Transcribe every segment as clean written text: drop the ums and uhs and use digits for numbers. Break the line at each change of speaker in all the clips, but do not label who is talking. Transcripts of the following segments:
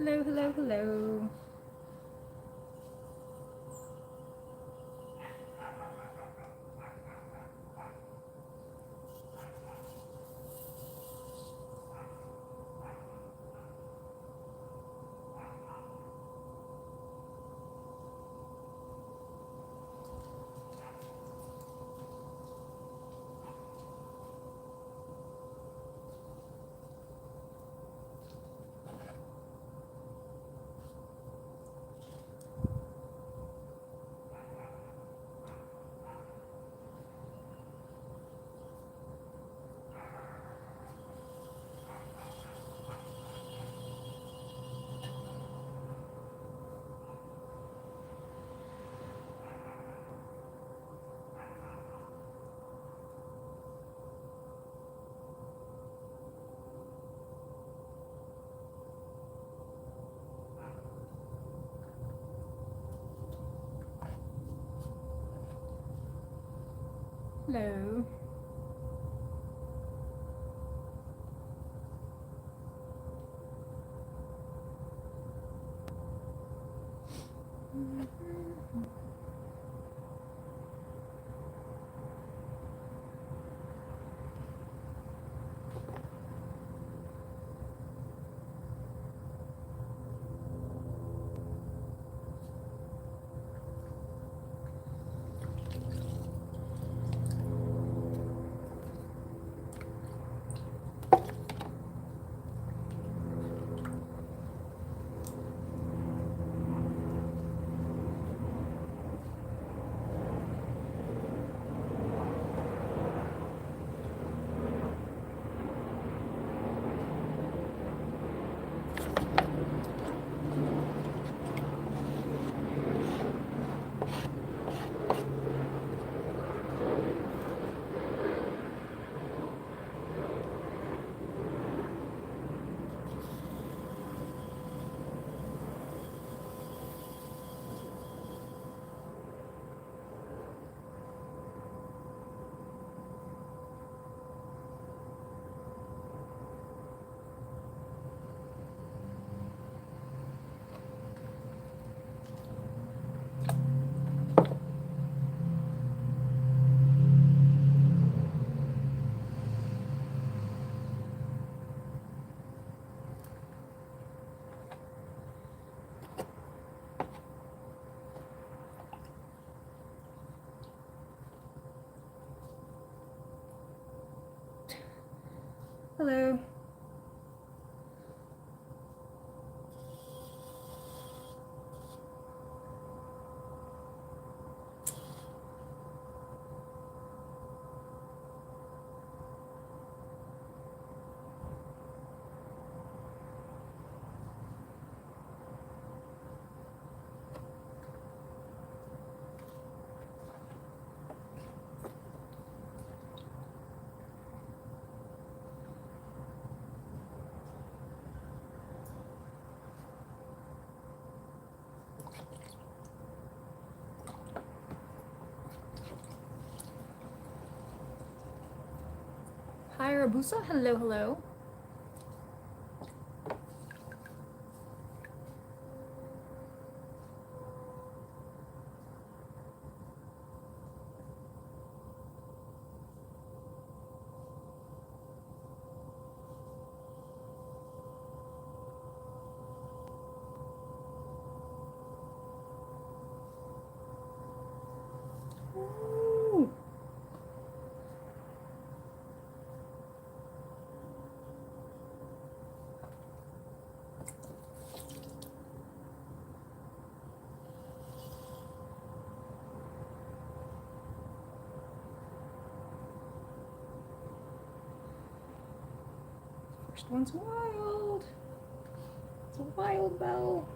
Hello, hello, hello. Hello. Hello. Hi, Rabusa. Hello, hello. Ooh. First one's wild. It's a wild bell.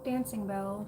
dancing bell.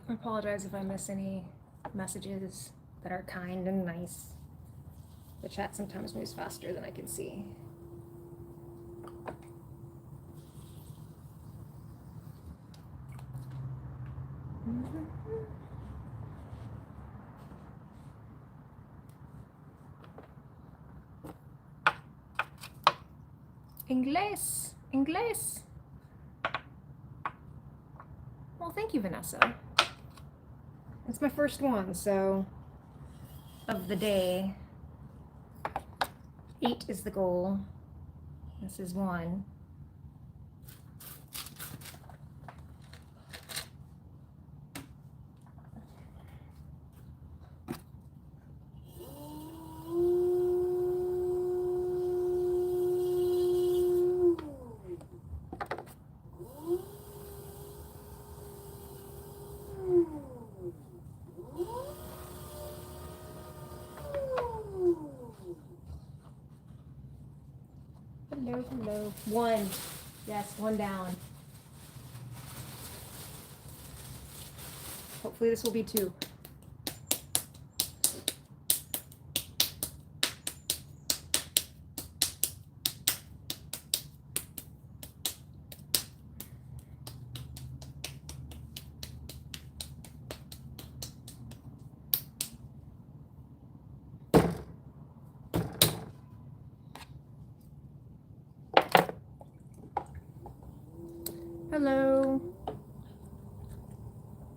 I apologize if I miss any messages that are kind and nice. The chat sometimes moves faster than I can see. Inglés, Inglés. Well, thank you, Vanessa. It's my first one, so of the day. 8 is the goal. This is 1. Hello. 1. Yes, 1 down. Hopefully this will be 2. Hello.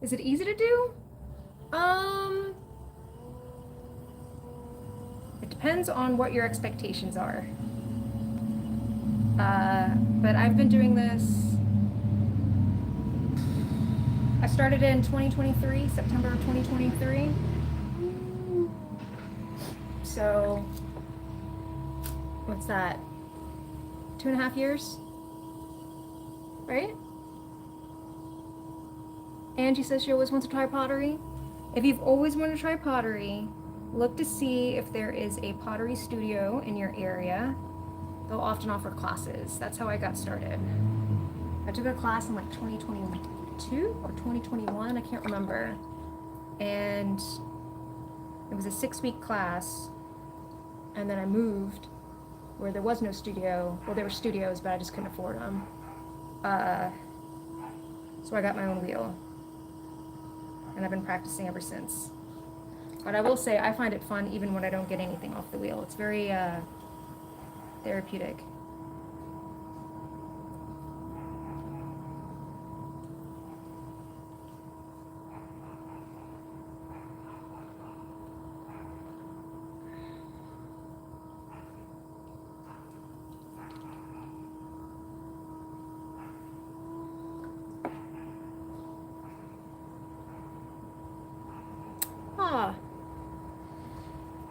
Is it easy to do? It depends on what your expectations are. But I've been doing this. I started in 2023, September of 2023. So, what's that? 2.5 years? Right? Angie says she always wants to try pottery. If you've always wanted to try pottery, look to see if there is a pottery studio in your area. They'll often offer classes. That's how I got started. I took a class in like 2022 or 2021, I can't remember. And it was a 6-week class. And then I moved where there was no studio. Well, there were studios, but I just couldn't afford them. So I got my own wheel. And I've been practicing ever since. But I will say, I find it fun even when I don't get anything off the wheel. It's very therapeutic.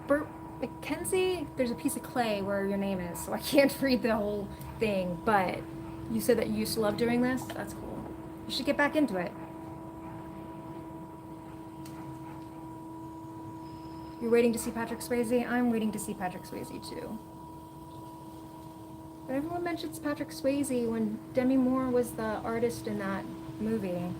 Bert Mackenzie, there's a piece of clay where your name is, so I can't read the whole thing, but you said that you used to love doing this? That's cool. You should get back into it. You're waiting to see Patrick Swayze? I'm waiting to see Patrick Swayze too. But everyone mentions Patrick Swayze when Demi Moore was the artist in that movie.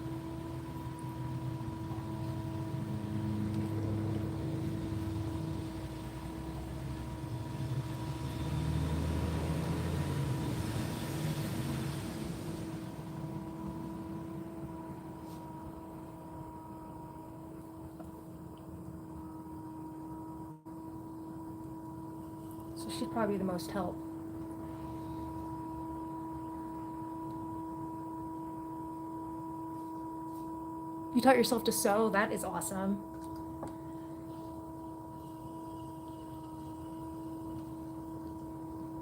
So she'd probably be the most help. You taught yourself to sew? That is awesome.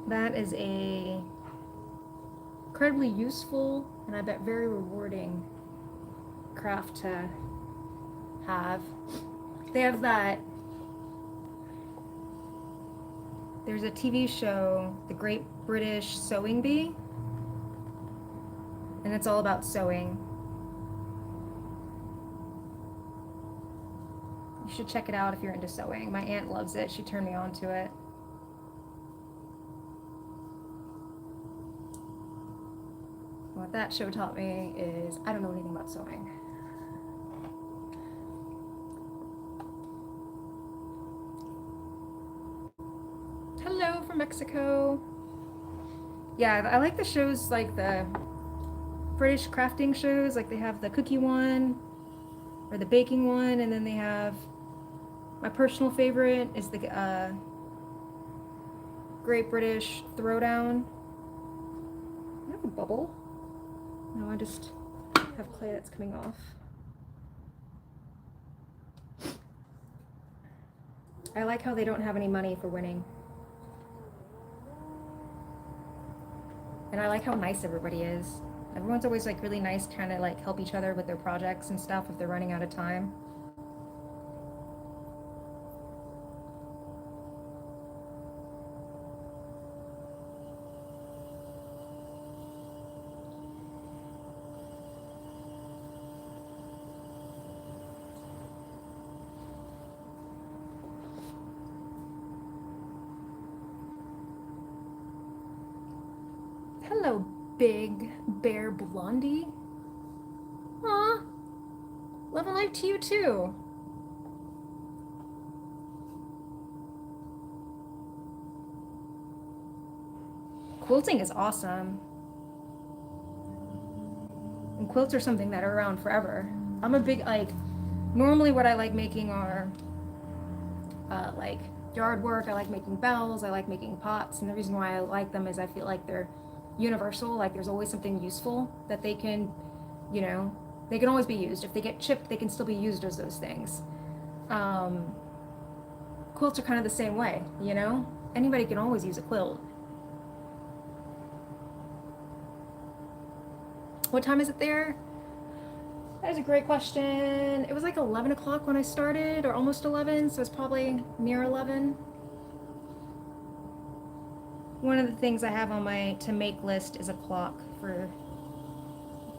That is a incredibly useful and I bet very rewarding craft to have. They have that. There's a TV show, The Great British Sewing Bee, and it's all about sewing. You should check it out if you're into sewing. My aunt loves it. She turned me on to it. What that show taught me is I don't know anything about sewing. Hello from Mexico. Yeah, I like the shows like the British crafting shows. Like they have the cookie one or the baking one, and then they have my personal favorite is the Great British Throwdown. I have a bubble. No, I just have clay that's coming off. I like how they don't have any money for winning. And I like how nice everybody is. Everyone's always like really nice, trying to like help each other with their projects and stuff if they're running out of time. Hello, Big Bear Blondie. Aw, love and life to you too. Quilting is awesome. And quilts are something that are around forever. I'm a big, like, normally what I like making are like yard work. I like making bells, I like making pots, and the reason why I like them is I feel like they're universal. Like there's always something useful that they can, you know, they can always be used. If they get chipped, they can still be used as those things. Quilts are kind of the same way, you know? Anybody can always use a quilt. What time is it there? That is a great question. It was like 11 o'clock when I started, or almost 11, so it's probably near 11. One of the things I have on my to make list is a clock for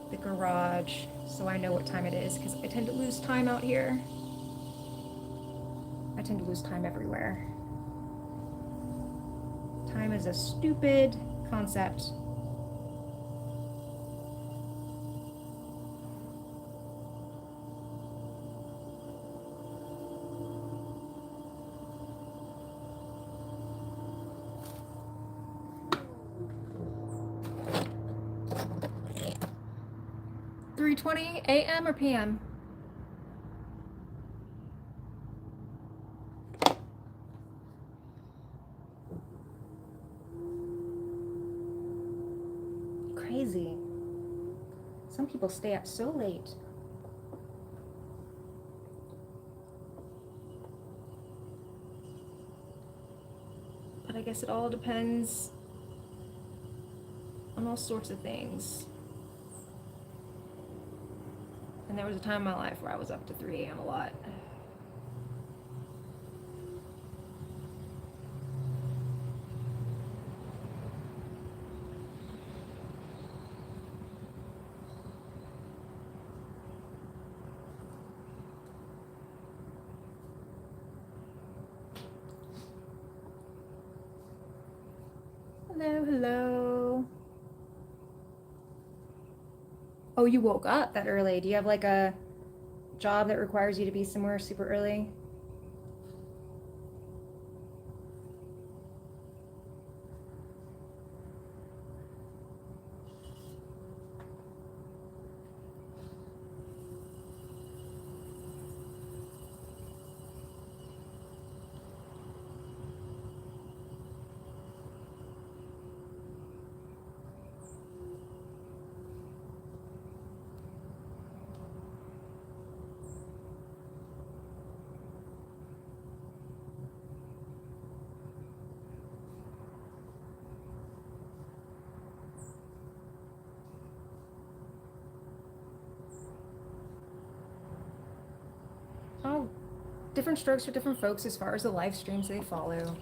the garage, so I know what time it is, because I tend to lose time out here. I tend to lose time everywhere. Time is a stupid concept. .3:20 a.m. or p.m.? Crazy. Some people stay up so late. But I guess it all depends on all sorts of things. And there was a time in my life where I was up to 3 a.m. a lot. Hello, hello. Oh, you woke up that early. Do you have like a job that requires you to be somewhere super early? Oh, different strokes for different folks as far as the live streams they follow.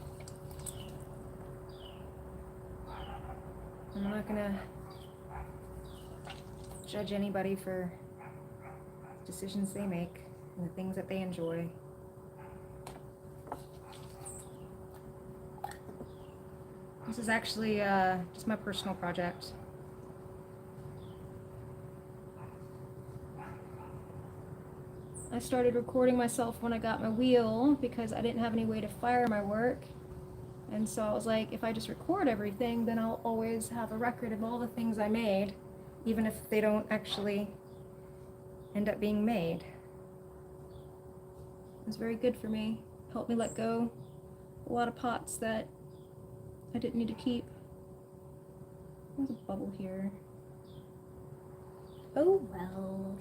I'm not gonna judge anybody for decisions they make and the things that they enjoy. This is actually just my personal project. I started recording myself when I got my wheel because I didn't have any way to fire my work. And so I was like, if I just record everything, then I'll always have a record of all the things I made, even if they don't actually end up being made. It was very good for me. Helped me let go a lot of pots that I didn't need to keep. There's a bubble here. Oh well.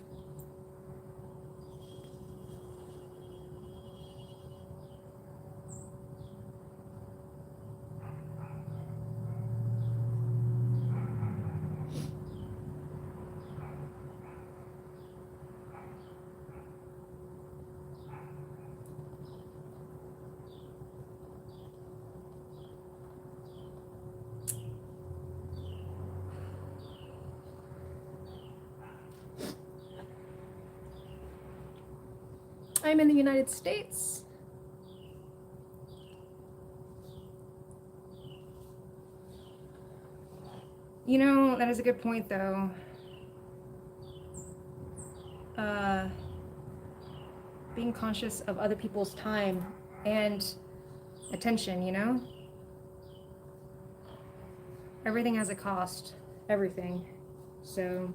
I'm in the United States. You know, that is a good point though. Being conscious of other people's time and attention, you know? Everything has a cost. Everything. So...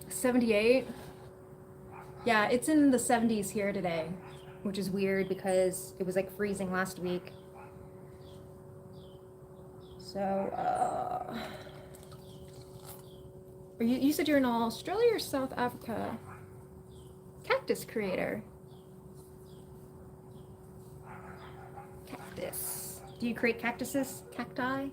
$78. Yeah, it's in the 70s here today, which is weird because it was like freezing last week. So, you said you're in Australia or South Africa? Cactus creator. Cactus. Do you create cactuses? Cacti?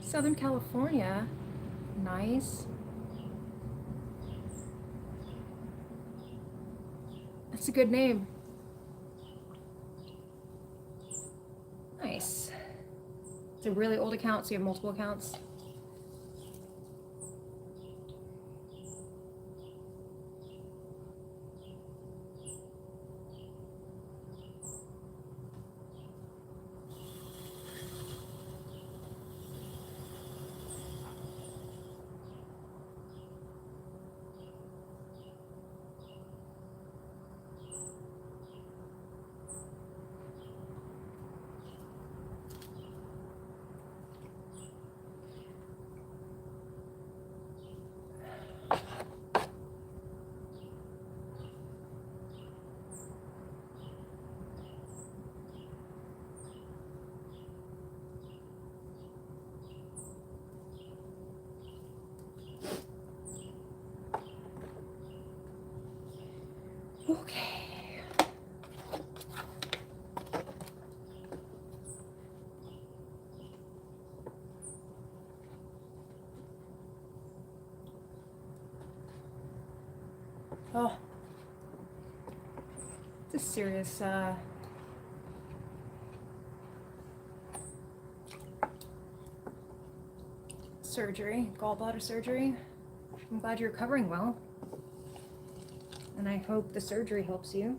Southern California. Nice. That's a good name. Nice. It's a really old account, so you have multiple accounts. Okay. Oh, it's a serious surgery, gallbladder surgery. I'm glad you're recovering well, and I hope the surgery helps you.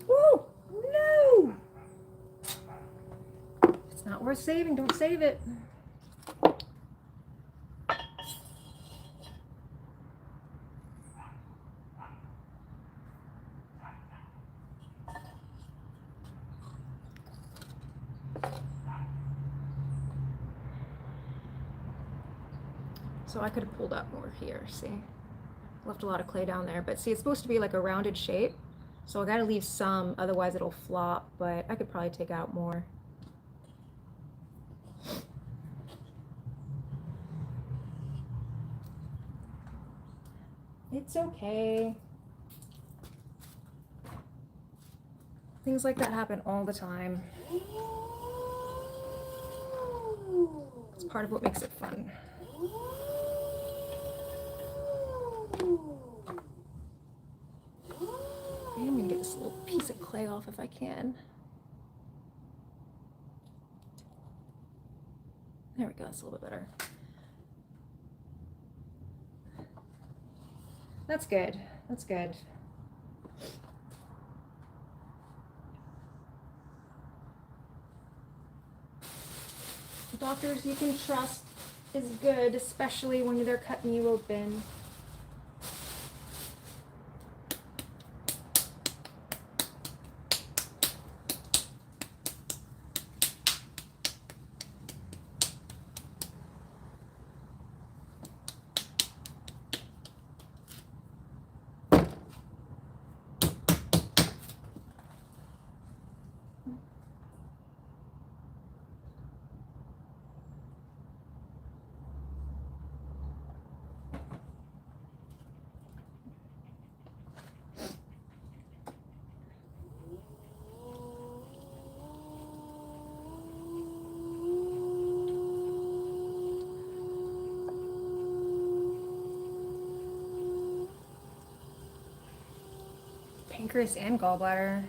Woo! No! It's not worth saving. Don't save it. So I could have pulled up more here, see? Left a lot of clay down there, but see, it's supposed to be like a rounded shape. So I gotta leave some, otherwise it'll flop, but I could probably take out more. It's okay. Things like that happen all the time. It's part of what makes it fun. I'm gonna get this little piece of clay off if I can. There we go, that's a little bit better. That's good, that's good. Doctors you can trust is good, especially when they're cutting you open. Pancreas and gallbladder.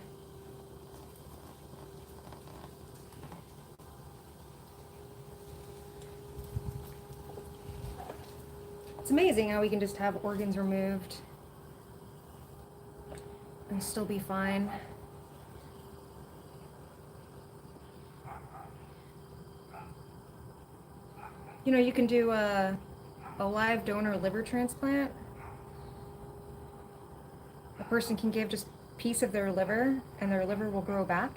It's amazing how we can just have organs removed and still be fine. You know, you can do a live donor liver transplant. A person can give just a piece of their liver and their liver will grow back.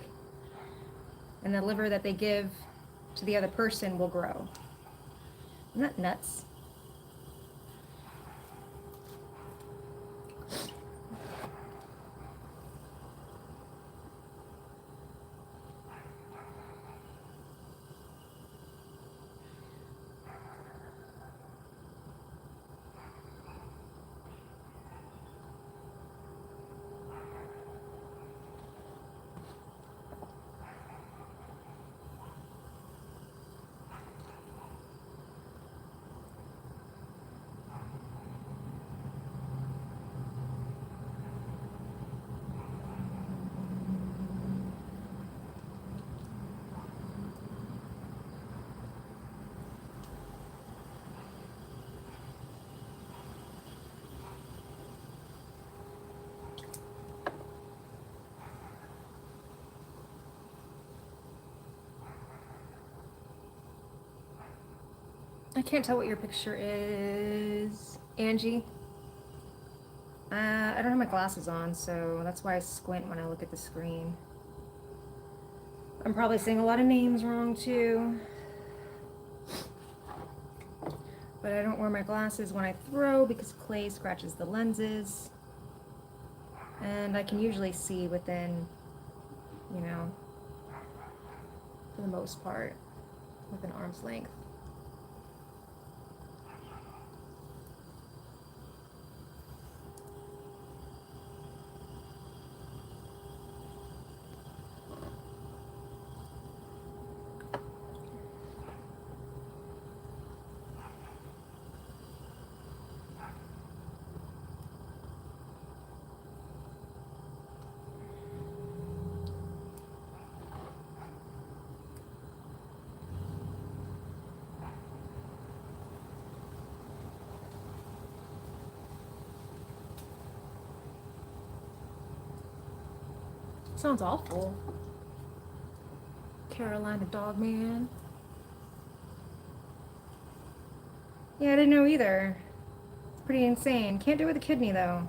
And the liver that they give to the other person will grow. Isn't that nuts? I can't tell what your picture is. Angie? I don't have my glasses on, so that's why I squint when I look at the screen. I'm probably saying a lot of names wrong too. But I don't wear my glasses when I throw because clay scratches the lenses. And I can usually see within, you know, for the most part, within arm's length. Sounds awful. Carolina Dogman. Yeah, I didn't know either. It's pretty insane. Can't do it with a kidney though.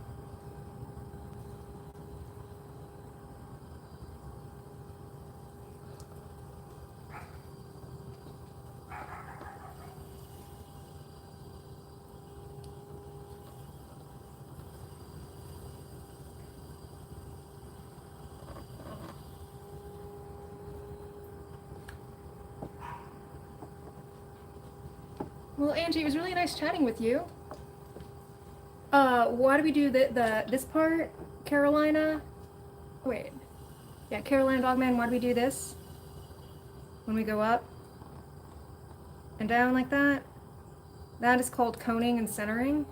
Well, Angie, it was really nice chatting with you. Why do we do this part, Carolina? Wait. Yeah, Carolina Dogman, why do we do this? When we go up and down like that? That is called coning and centering.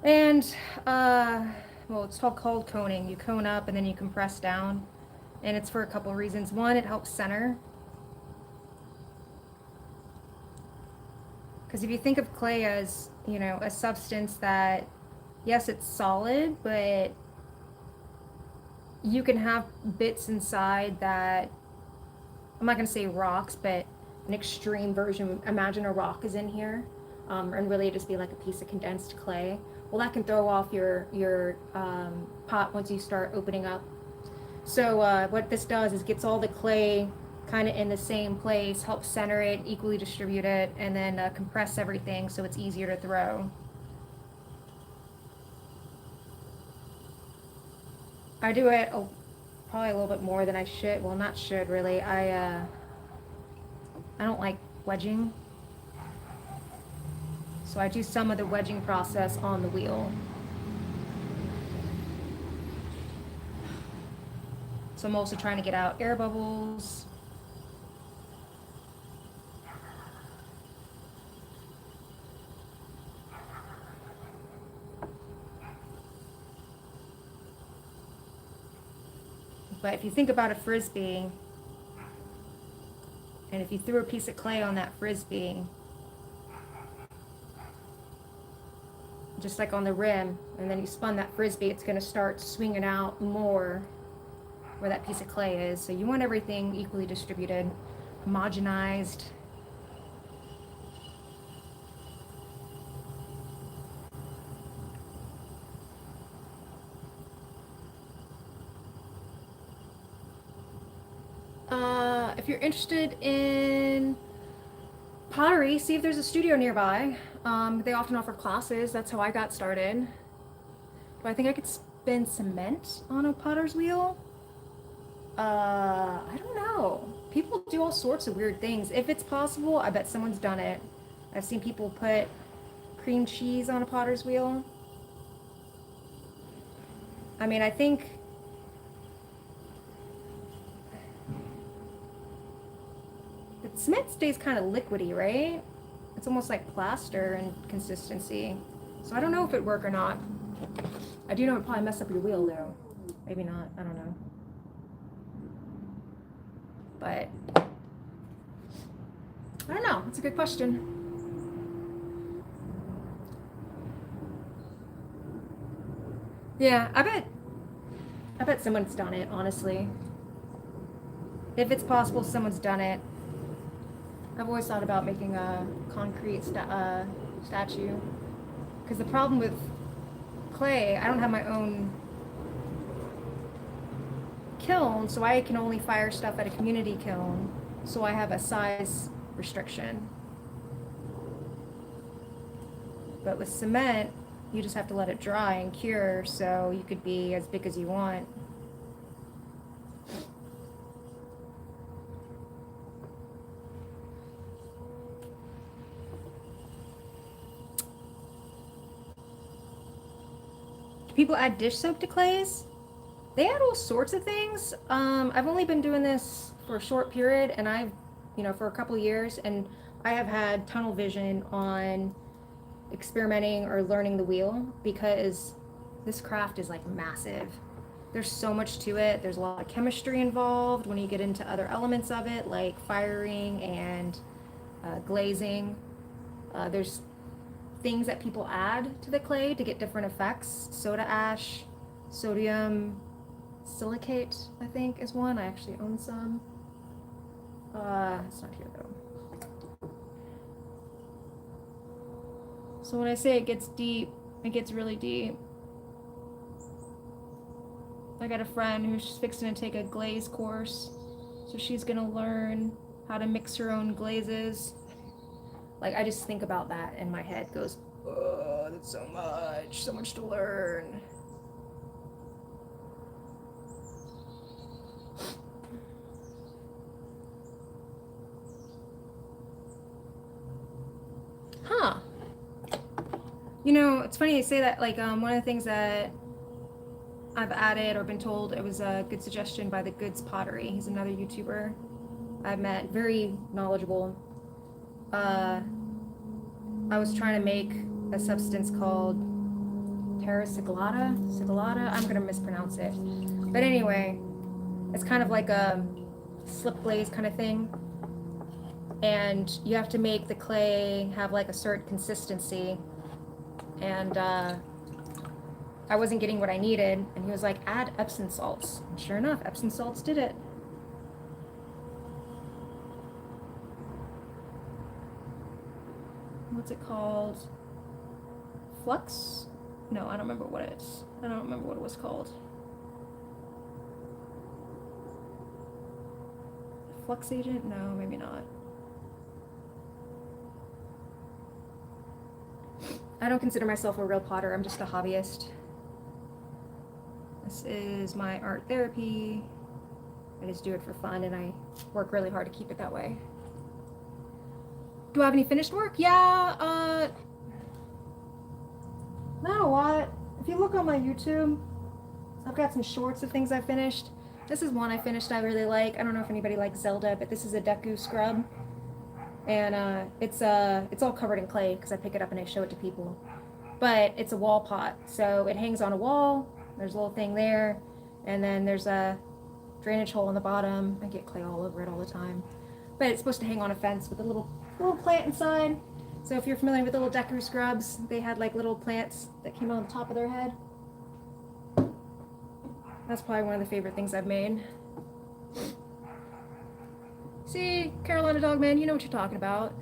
And, well, it's called coning. You cone up and then you compress down. And it's for a couple reasons. One, it helps center. Because if you think of clay as, you know, a substance that, yes, it's solid, but you can have bits inside that, I'm not going to say rocks, but an extreme version. Imagine a rock is in here, and really just be like a piece of condensed clay. Well, that can throw off your pot once you start opening up. So what this does is gets all the clay kind of in the same place, help center it, equally distribute it, and then compress everything so it's easier to throw. I do it probably a little bit more than I should. Well, not should really. I don't like wedging, so I do some of the wedging process on the wheel. So I'm also trying to get out air bubbles. But if you think about a frisbee, and if you threw a piece of clay on that frisbee, just like on the rim, and then you spun that frisbee, it's going to start swinging out more where that piece of clay is. So you want everything equally distributed, homogenized. If you're interested in pottery, see if there's a studio nearby. They often offer classes. That's how I got started. Do I think I could spin cement on a potter's wheel? I don't know. People do all sorts of weird things. If it's possible, I bet someone's done it. I've seen people put cream cheese on a potter's wheel. I mean, I think the cement stays kind of liquidy, right? It's almost like plaster in consistency. So I don't know if it'd work or not. I do know it'd probably mess up your wheel though. Maybe not, I don't know. But I don't know, it's a good question. Yeah, I bet someone's done it, honestly. If it's possible, someone's done it. I've always thought about making a concrete statue. Because the problem with clay, I don't have my own kiln, so I can only fire stuff at a community kiln. So I have a size restriction. But with cement, you just have to let it dry and cure, so you could be as big as you want. People add dish soap to clays. They add all sorts of things. I've only been doing this for a short period, and for a couple years, and I have had tunnel vision on experimenting or learning the wheel, because this craft is like massive. There's so much to it. There's a lot of chemistry involved when you get into other elements of it, like firing and glazing. There's things that people add to the clay to get different effects. Soda ash, sodium silicate, I think, is one. I actually own some. It's not here though. So when I say it gets deep, it gets really deep. I got a friend who's fixing to take a glaze course, so she's gonna learn how to mix her own glazes. Like, I just think about that and my head goes, oh, that's so much to learn. Huh. It's funny you say that. Like, one of the things that I've added or been told, it was a good suggestion by the Goods Pottery. He's another YouTuber I've met, very knowledgeable. I was trying to make a substance called terra sigillata. I'm gonna mispronounce it, but anyway, it's kind of like a slip glaze kind of thing, and you have to make the clay have like a certain consistency, and I wasn't getting what I needed, and he was like, add Epsom salts. And sure enough, Epsom salts did it. What's it called? Flux? No, I don't remember what it was called. Flux agent? No, maybe not. I don't consider myself a real potter. I'm just a hobbyist. This is my art therapy. I just do it for fun, and I work really hard to keep it that way. Do I have any finished work? Yeah, not a lot. If you look on my YouTube, I've got some shorts of things I finished. This is one I finished I really like. I don't know if anybody likes Zelda, but this is a Deku scrub. And it's all covered in clay because I pick it up and I show it to people. But it's a wall pot, so it hangs on a wall. There's a little thing there, and then there's a drainage hole in the bottom. I get clay all over it all the time. But it's supposed to hang on a fence with a little plant inside. So if you're familiar with little Deku scrubs, they had like little plants that came on the top of their head. That's probably one of the favorite things I've made. See, Carolina Dogman, you know what you're talking about.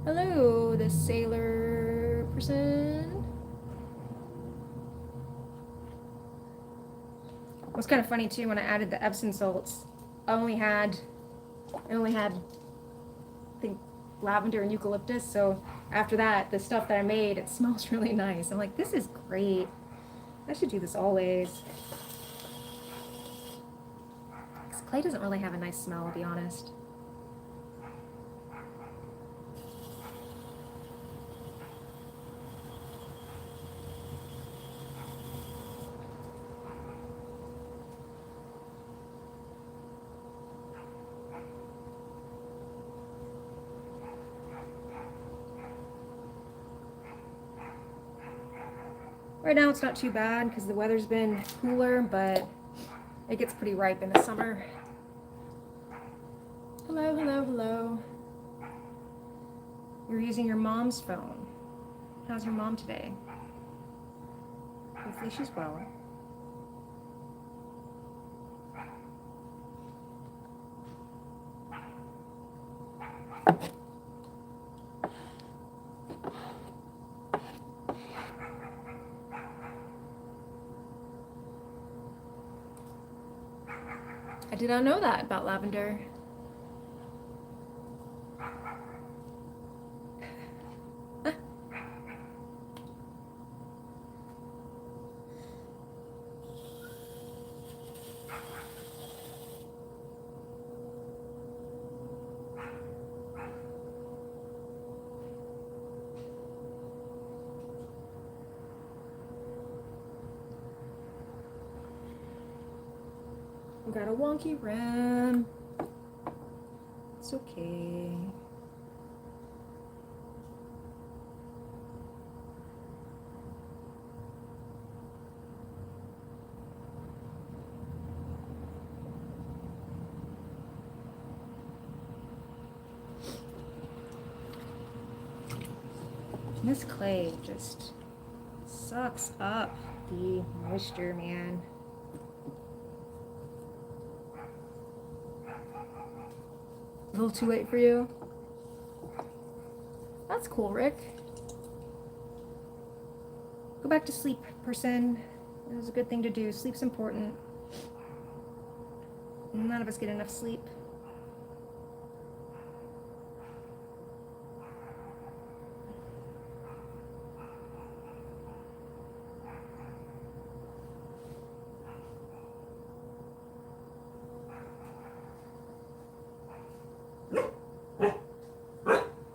Hello, the sailor person. It was kind of funny too when I added the Epsom salts. I only had, I think, lavender and eucalyptus. So after that, the stuff that I made, it smells really nice. I'm like, this is great. I should do this always. Because clay doesn't really have a nice smell, to be honest. Right now it's not too bad because the weather's been cooler, but it gets pretty ripe in the summer. Hello, hello, hello. You're using your mom's phone. How's your mom today? Hopefully she's well. I did not know that about lavender. Got a wonky rim. It's okay. This clay just sucks up the moisture, man. A little too late for you? That's cool, Rick. Go back to sleep, person. It was a good thing to do. Sleep's important. None of us get enough sleep.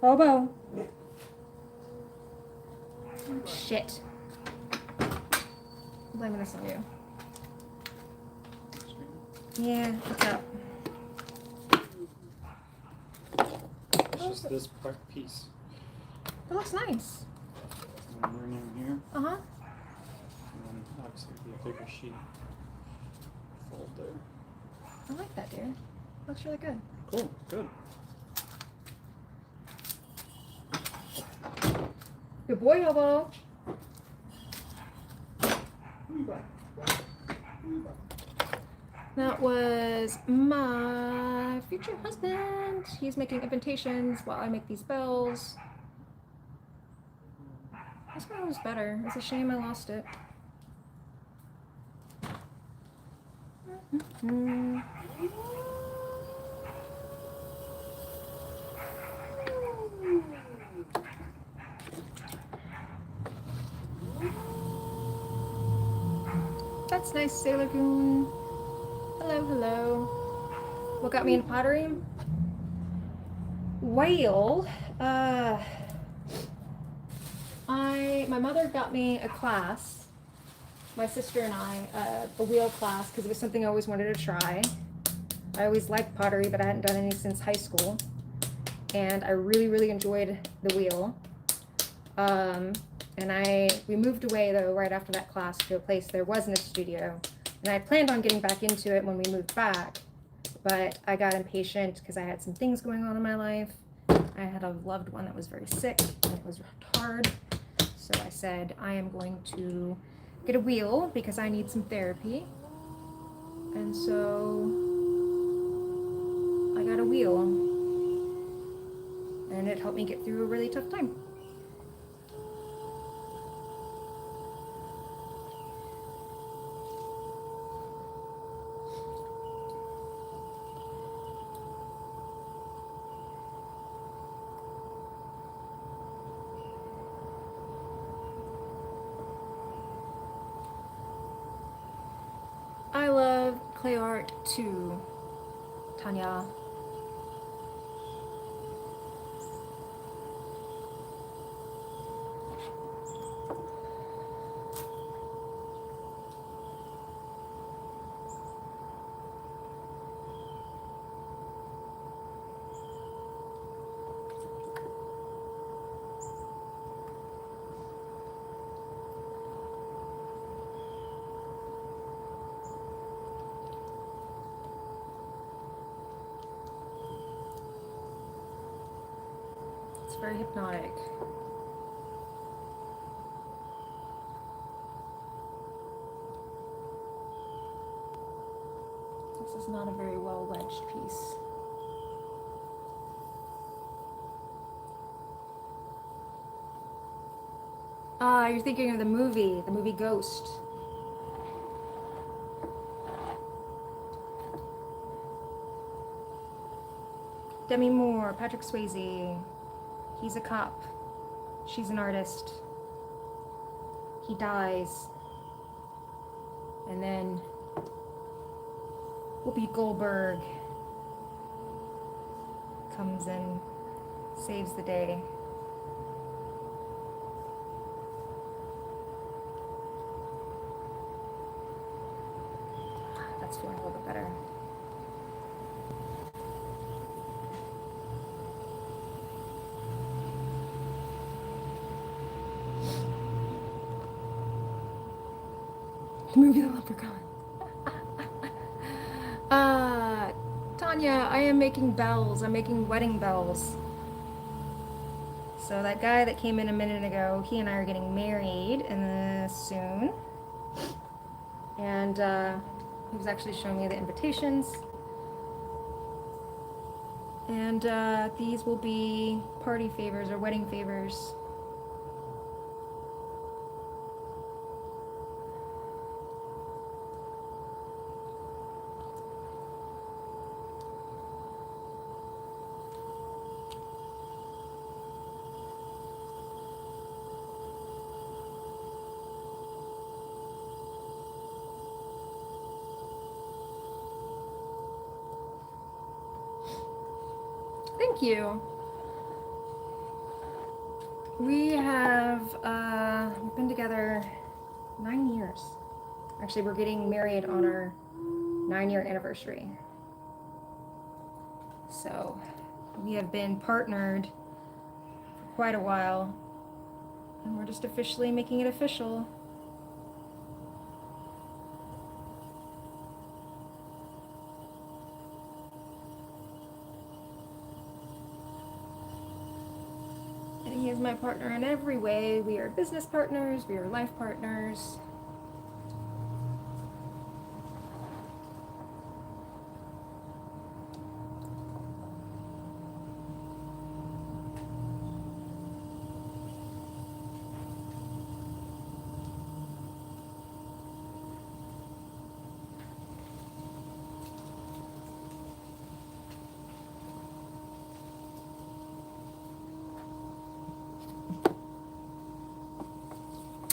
Hobo. Shit. I'm blaming this on you. Yeah, what's up?
It's just this piece.
It looks nice.
I'm gonna bring in here.
Uh-huh.
And then obviously it'll be a bigger sheet. Fold there.
I like that, dear. Looks really good.
Cool, good.
Good boy, Hobo. That was my future husband. He's making invitations while I make these bells. This one was better. It's a shame I lost it. That's nice, Sailor Goon. Hello, hello. What got me into pottery? Well, my mother got me a class, my sister and I, a wheel class, because it was something I always wanted to try. I always liked pottery, but I hadn't done any since high school. And I really, really enjoyed the wheel. We moved away though right after that class to a place there wasn't a studio. And I planned on getting back into it when we moved back, but I got impatient because I had some things going on in my life. I had a loved one that was very sick and it was hard. So I said, I am going to get a wheel because I need some therapy. And so I got a wheel and it helped me get through a really tough time. I love clay art too, Tanya. It's very hypnotic. This is not a very well wedged piece. You're thinking of the movie Ghost. Demi Moore, Patrick Swayze. He's a cop. She's an artist. He dies. And then Whoopi Goldberg comes and saves the day. That's feeling a little bit better. The movie The Leprechaun. Tanya, I am making bells. I'm making wedding bells. So that guy that came in a minute ago, he and I are getting married soon. And he was actually showing me the invitations. And these will be party favors or wedding favors. Thank you. We have we've been together 9 years. Actually, we're getting married on our 9-year anniversary. So we have been partnered for quite a while, and we're just officially making it official. He is my partner in every way. We are business partners, we are life partners.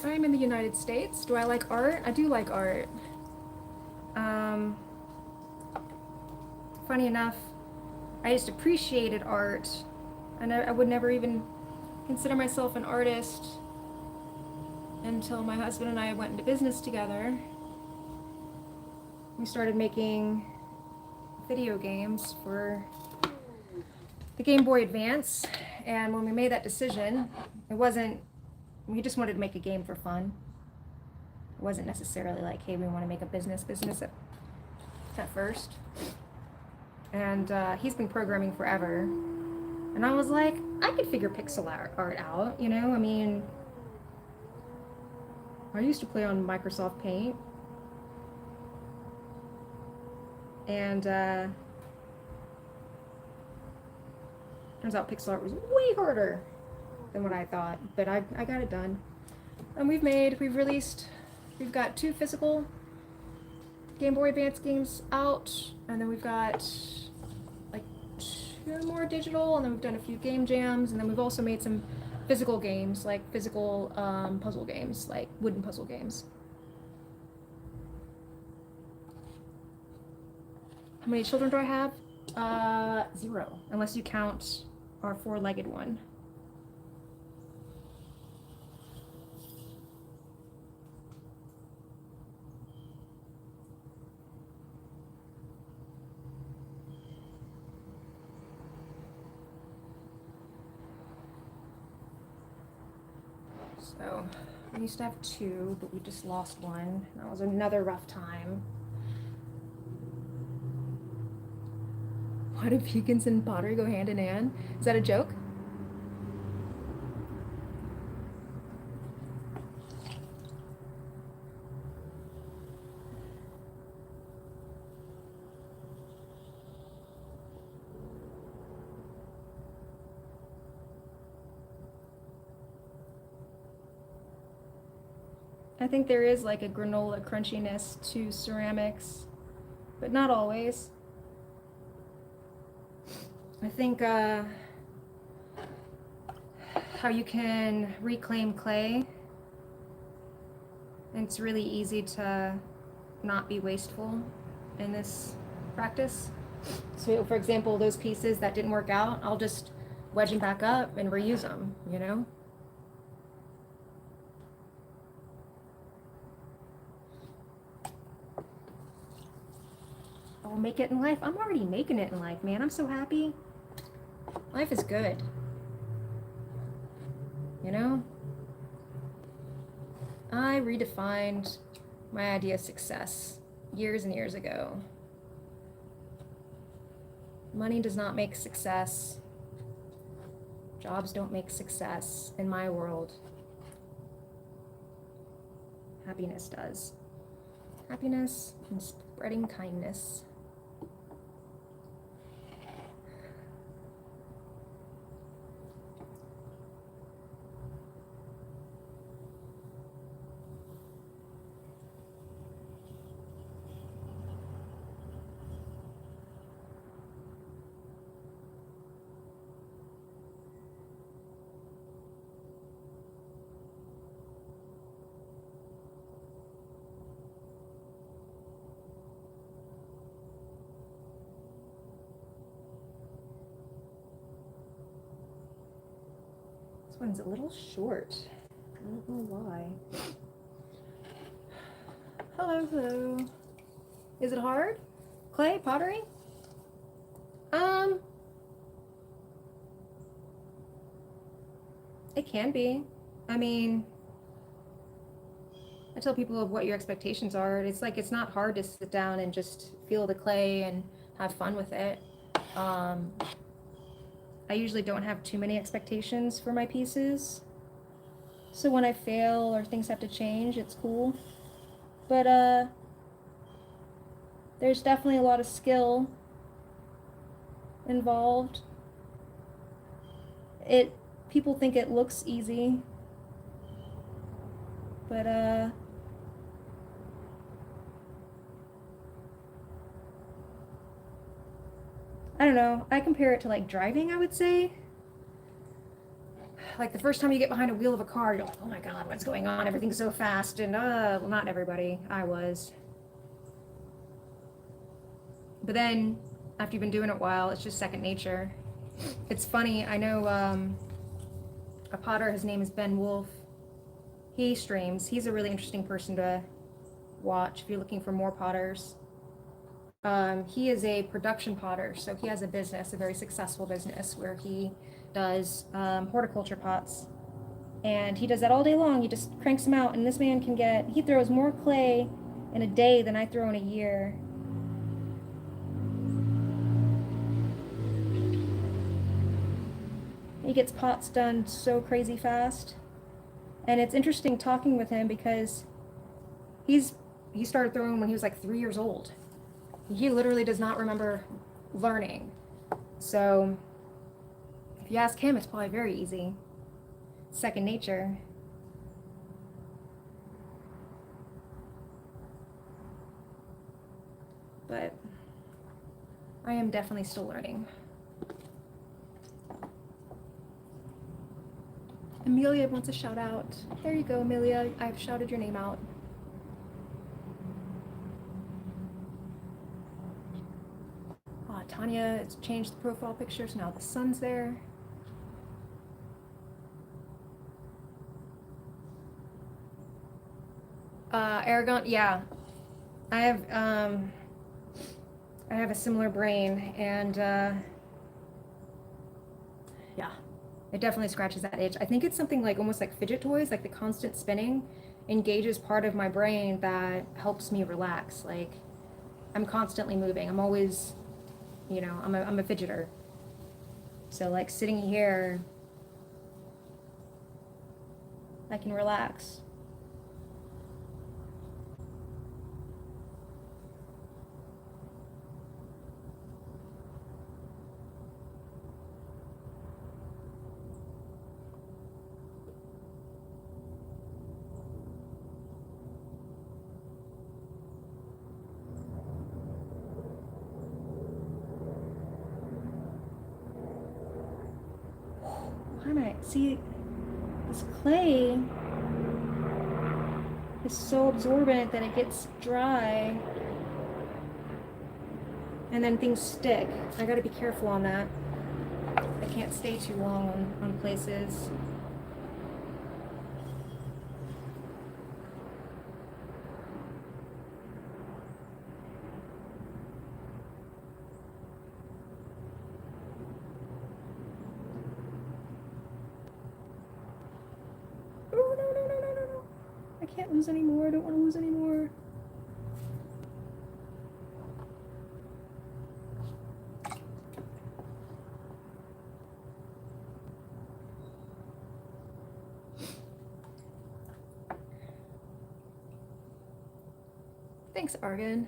I'm in the United States. Do I like art? I do like art. Funny enough, I just appreciated art, and I would never even consider myself an artist until my husband and I went into business together. We started making video games for the Game Boy Advance, and when we made that decision, we just wanted to make a game for fun. It wasn't necessarily like, hey, we want to make a business at first. And he's been programming forever. And I was like, I could figure pixel art out, you know? I mean, I used to play on Microsoft Paint. And turns out pixel art was way harder than what I thought, but I got it done. And we've got 2 physical Game Boy Advance games out, and then we've got like 2 more digital, and then we've done a few game jams, and then we've also made some physical games, like physical puzzle games, like wooden puzzle games. How many children do I have? 0, unless you count our 4-legged one. So we used to have 2, but we just lost one. That was another rough time. Why do vegans and pottery go hand in hand? Is that a joke? I think there is like a granola crunchiness to ceramics, but not always. I think how you can reclaim clay, and it's really easy to not be wasteful in this practice. So for example, those pieces that didn't work out, I'll just wedge them back up and reuse them, you know? I'll make it in life. I'm already making it in life, man. I'm so happy. Life is good. You know? I redefined my idea of success years and years ago. Money does not make success. Jobs don't make success in my world. Happiness does. Happiness and spreading kindness. This one's a little short. I don't know why. Hello, hello. Is it hard? Clay, pottery? It can be. I mean, I tell people of what your expectations are. It's like it's not hard to sit down and just feel the clay and have fun with it. I usually don't have too many expectations for my pieces. So when I fail or things have to change, it's cool. But there's definitely a lot of skill involved. People think it looks easy, but I don't know. I compare it to like driving, I would say. Like the first time you get behind a wheel of a car, you're like, oh my God, what's going on? Everything's so fast. And well, not everybody. I was. But then after you've been doing it a while, it's just second nature. It's funny. I know a potter, his name is Ben Wolf. He streams. He's a really interesting person to watch if you're looking for more potters. He is a production potter, so he has a business, a very successful business, where he does horticulture pots. And he does that all day long. He just cranks them out, and this man he throws more clay in a day than I throw in a year. He gets pots done so crazy fast. And it's interesting talking with him because he started throwing when he was like 3 years old. He literally does not remember learning. So if you ask him, it's probably very easy. Second nature. But I am definitely still learning. Amelia wants a shout out. There you go, Amelia. I've shouted your name out. Tanya has changed the profile picture, so now the sun's there. Aragon, yeah. I have a similar brain, and yeah, it definitely scratches that itch. I think it's something like almost like fidget toys, like the constant spinning engages part of my brain that helps me relax. Like I'm constantly moving. I'm always, I'm a fidgeter. So like sitting here, I can relax. am I? See, this clay is so absorbent that it gets dry and then things stick. I gotta be careful on that. I can't stay too long on places. Oh, no, no, no, no, no, no. I can't lose any more. I don't want to lose any more. Thanks, Argon.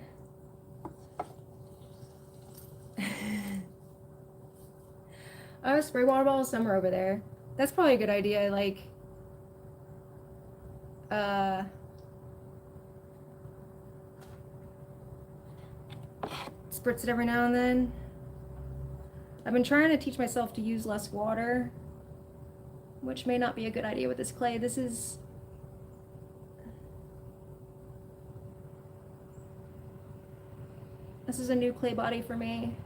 Oh, spray water bottle summer over there. That's probably a good idea. Like, spritz it every now and then. I've been trying to teach myself to use less water, which may not be a good idea with this clay. This is a new clay body for me.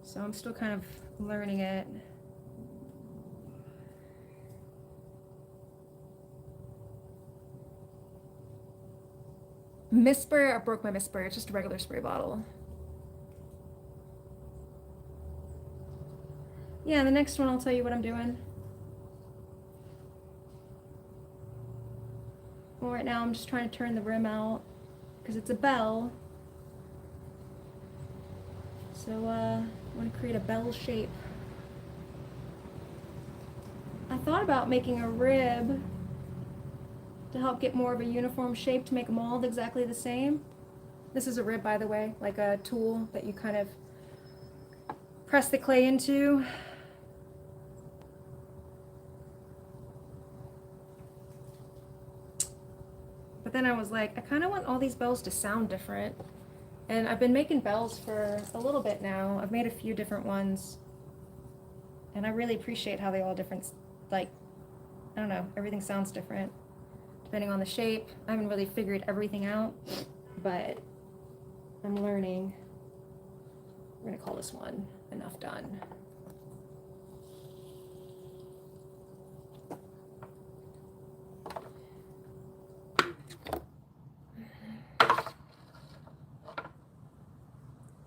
So I'm still kind of learning it. Mist spray, I broke my mist spray. It's just a regular spray bottle. Yeah, the next one I'll tell you what I'm doing. Well, right now I'm just trying to turn the rim out because it's a bell. So I want to create a bell shape. I thought about making a rib to help get more of a uniform shape to make a mold exactly the same. This is a rib, by the way, like a tool that you kind of press the clay into. But then I was like, I kind of want all these bells to sound different. And I've been making bells for a little bit now. I've made a few different ones. And I really appreciate how they all different, like, I don't know, everything sounds different depending on the shape. I haven't really figured everything out, but I'm learning. We're gonna call this one Enough Done.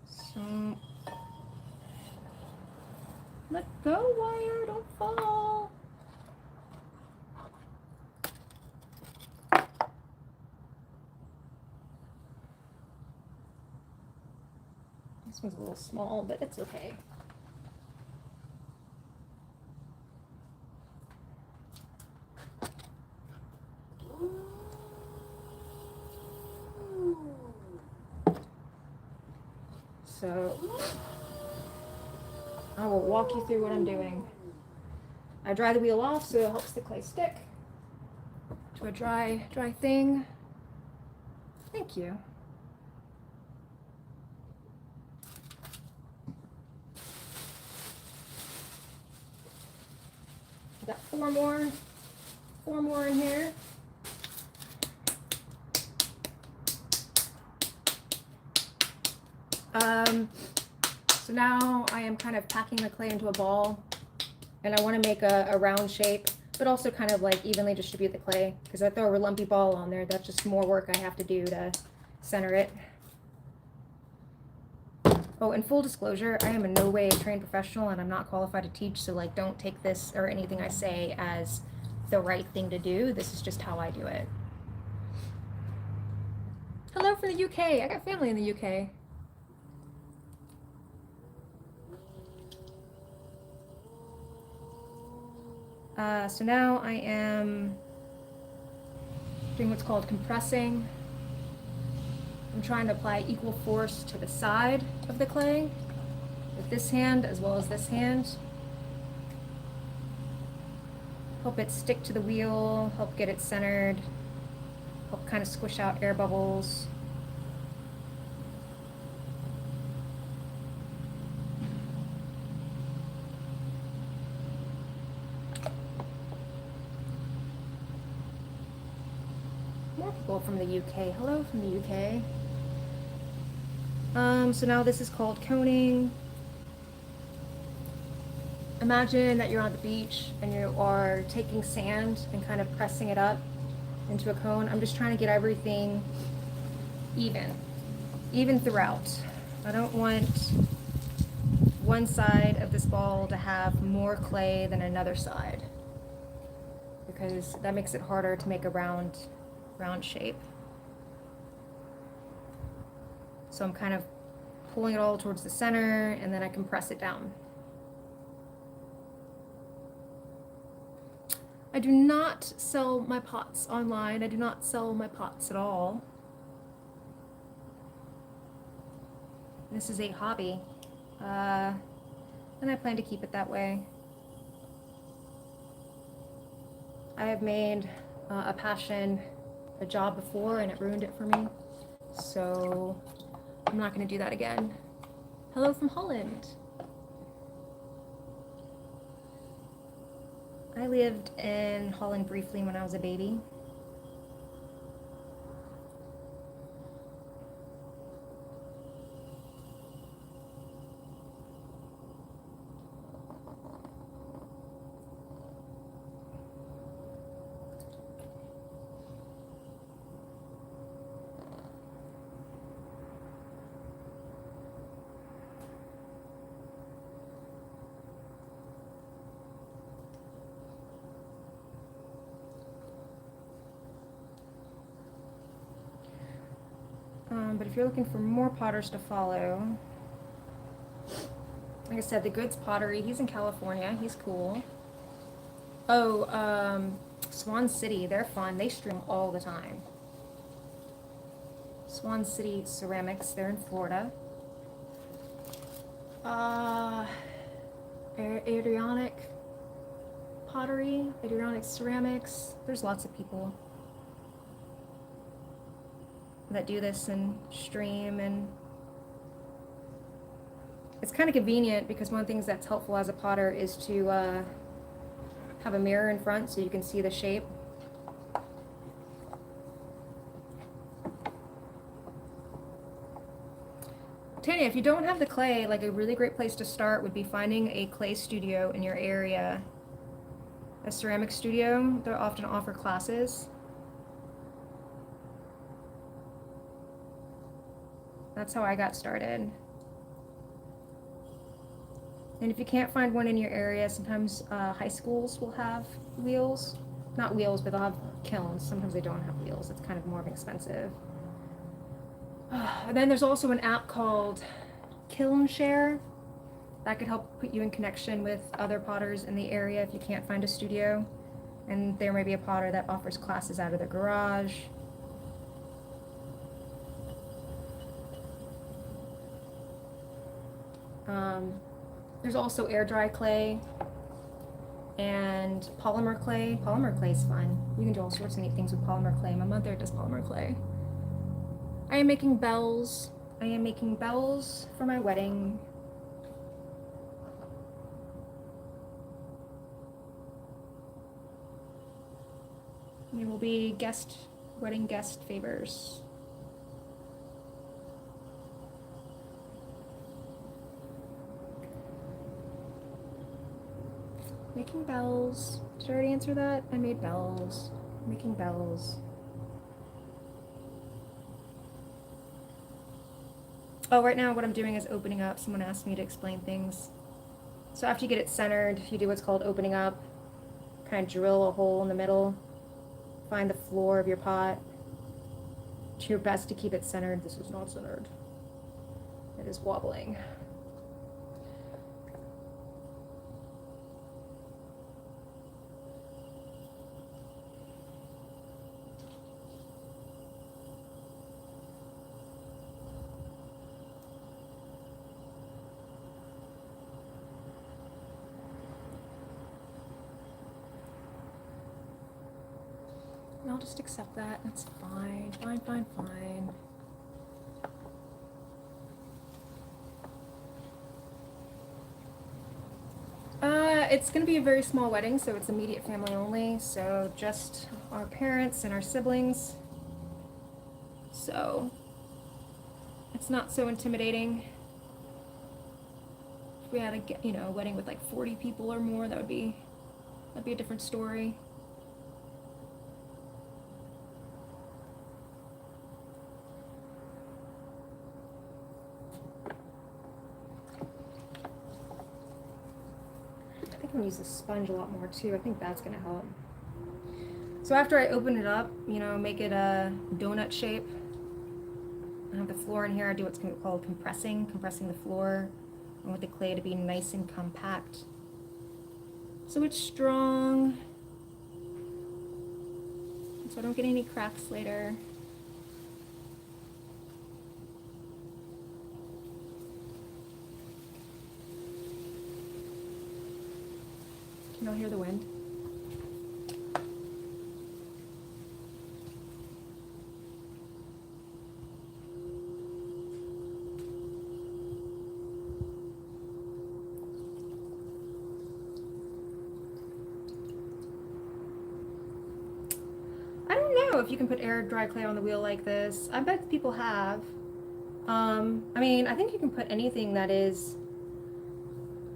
So, let go, wire, don't fall. This one's a little small, but it's okay. So I will walk you through what I'm doing. I dry the wheel off so it helps the clay stick to a dry thing. Thank you. I've got four more in here. So now I am kind of packing the clay into a ball, and I want to make a round shape, but also kind of like evenly distribute the clay, because I throw a lumpy ball on there, that's just more work I have to do to center it. Oh, and full disclosure, I am in no way a trained professional, and I'm not qualified to teach, so like don't take this or anything I say as the right thing to do. This is just how I do it. Hello from the UK. I got family in the UK. So now I am doing what's called compressing. I'm trying to apply equal force to the side of the clay with this hand as well as this hand. Help it stick to the wheel, help get it centered, help kind of squish out air bubbles. More people from the UK. Hello from the UK. So now this is called coning. Imagine that you're on the beach and you are taking sand and kind of pressing it up into a cone. I'm just trying to get everything even throughout. I don't want one side of this ball to have more clay than another side, because that makes it harder to make a round shape. So I'm kind of pulling it all towards the center, and then I can press it down. I do not sell my pots online. I do not sell my pots at all. This is a hobby, and I plan to keep it that way. I have made a passion a job before, and it ruined it for me. So I'm not going to do that again. Hello from Holland. I lived in Holland briefly when I was a baby. But if you're looking for more potters to follow, like I said, the Goods Pottery, he's in California, he's cool. Oh, Swan City, they're fun, they stream all the time. Swan City Ceramics, they're in Florida. Adriatic Pottery, Adriatic Ceramics, there's lots of people that do this and stream, and it's kind of convenient because one of the things that's helpful as a potter is to have a mirror in front so you can see the shape. Tanya, if you don't have the clay, like a really great place to start would be finding a clay studio in your area. A ceramic studio, they often offer classes. That's how I got started. And if you can't find one in your area, sometimes high schools will have wheels. Not wheels, but they'll have kilns. Sometimes they don't have wheels. It's kind of more expensive. And then there's also an app called Kiln Share that could help put you in connection with other potters in the area if you can't find a studio. And there may be a potter that offers classes out of their garage. There's also air dry clay and polymer clay. Polymer clay is fun. You can do all sorts of neat things with polymer clay. My mother does polymer clay. I am making bells. I am making bells for my wedding. They will be wedding guest favors. Making bells. Did I already answer that? I made bells. Making bells. Oh, right now what I'm doing is opening up. Someone asked me to explain things. So after you get it centered, you do what's called opening up. Kind of drill a hole in the middle. Find the floor of your pot. Do your best to keep it centered. This is not centered. It is wobbling. I'll just accept that. That's fine, fine, fine, fine. It's gonna be a very small wedding, so it's immediate family only, so just our parents and our siblings. So it's not so intimidating. If we had a wedding with like 40 people or more, that'd be a different story. I think I'm gonna use the sponge a lot more too. I think that's gonna help. So after I open it up, make it a donut shape. I have the floor in here. I do what's called compressing the floor. I want the clay to be nice and compact, so it's strong, so I don't get any cracks later. Can y'all hear the wind? I don't know if you can put air dry clay on the wheel like this. I bet people have. I mean, I think you can put anything that is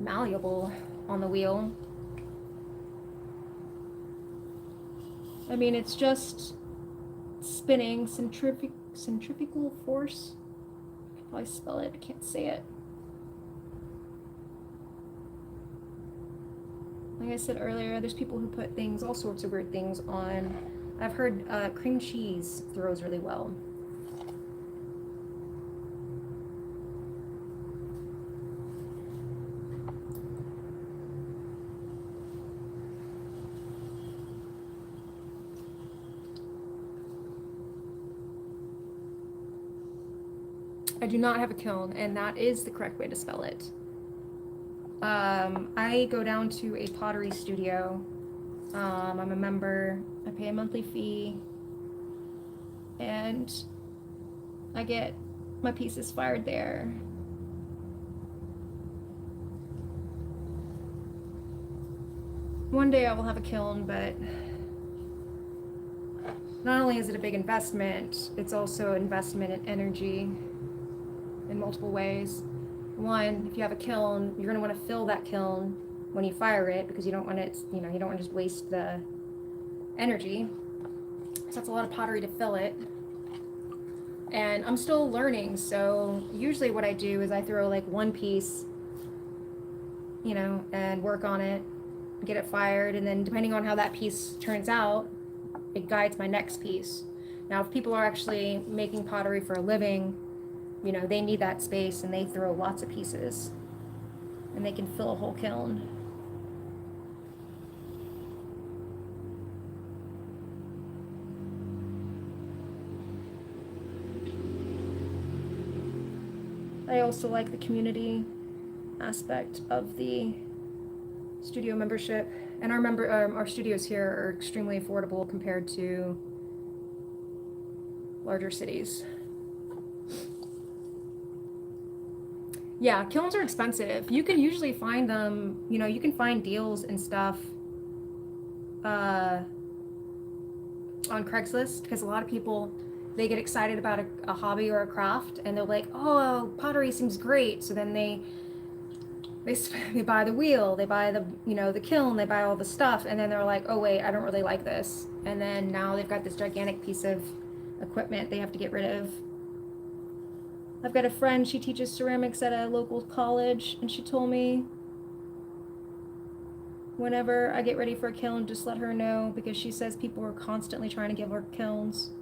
malleable on the wheel. I mean, it's just spinning, centrifugal force. I can probably spell it, I can't say it. Like I said earlier, there's people who put things, all sorts of weird things on. I've heard cream cheese throws really well. I do not have a kiln, and that is the correct way to spell it. I go down to a pottery studio. I'm a member. I pay a monthly fee, and I get my pieces fired there. One day I will have a kiln, but not only is it a big investment, it's also an investment in energy in multiple ways. One, if you have a kiln, you're going to want to fill that kiln when you fire it, because you don't want it, you don't want to just waste the energy. So that's a lot of pottery to fill it. And I'm still learning, so usually what I do is I throw like one piece, and work on it, get it fired, and then depending on how that piece turns out, it guides my next piece. Now, if people are actually making pottery for a living, they need that space, and they throw lots of pieces, and they can fill a whole kiln. I also like the community aspect of the studio membership, and our studios here are extremely affordable compared to larger cities. Yeah, kilns are expensive. You can usually find them, you can find deals and stuff on Craigslist, because a lot of people, they get excited about a hobby or a craft, and they're like, oh, pottery seems great. So then they buy the wheel, they buy the kiln, they buy all the stuff, and then they're like, oh wait, I don't really like this. And then now they've got this gigantic piece of equipment they have to get rid of. I've got a friend, she teaches ceramics at a local college, and she told me whenever I get ready for a kiln, just let her know, because she says people are constantly trying to give her kilns.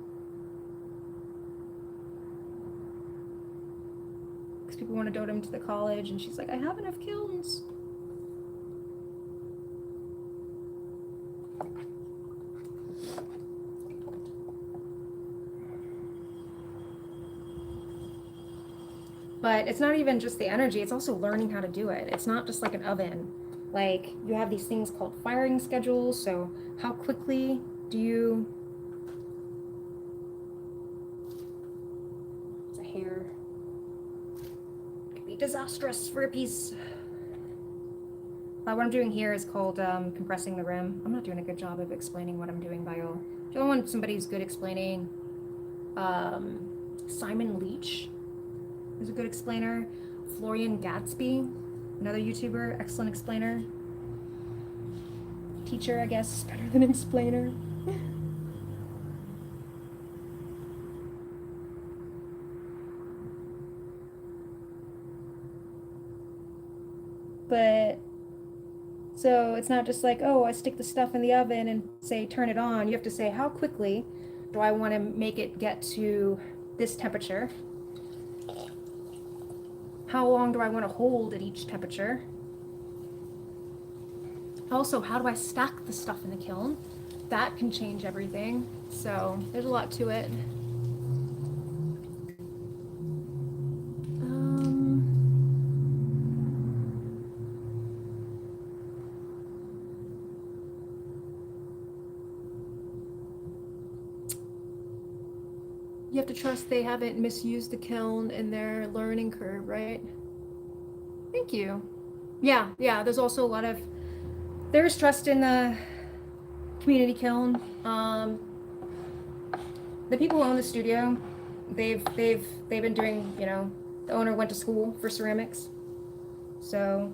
Because people want to donate them to the college, and she's like, I have enough kilns. But it's not even just the energy, it's also learning how to do it. It's not just like an oven. Like, you have these things called firing schedules, so how quickly do you disastrous for a piece. What I'm doing here is called compressing the rim. I'm not doing a good job of explaining what I'm doing by y'all. If y'all want somebody who's good explaining, Simon Leach is a good explainer. Florian Gatsby, another YouTuber, excellent explainer. Teacher, I guess, is better than explainer. But so it's not just like, oh, I stick the stuff in the oven and say turn it on. You have to say, how quickly do I want to make it get to this temperature? How long do I want to hold at each temperature? Also, how do I stack the stuff in the kiln? That can change everything. So there's a lot to it. You have to trust they haven't misused the kiln in their learning curve, right? Thank you. Yeah, there's also a lot of, there's trust in the community kiln. The people who own the studio, they've been doing, you know, the owner went to school for ceramics. So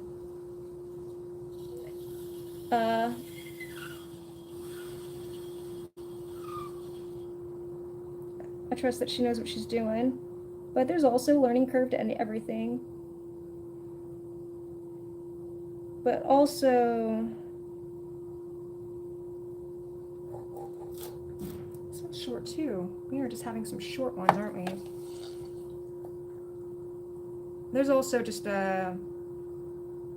I trust that she knows what she's doing. But there's also a learning curve to everything. But also, this one's short too. We are just having some short ones, aren't we? There's also just a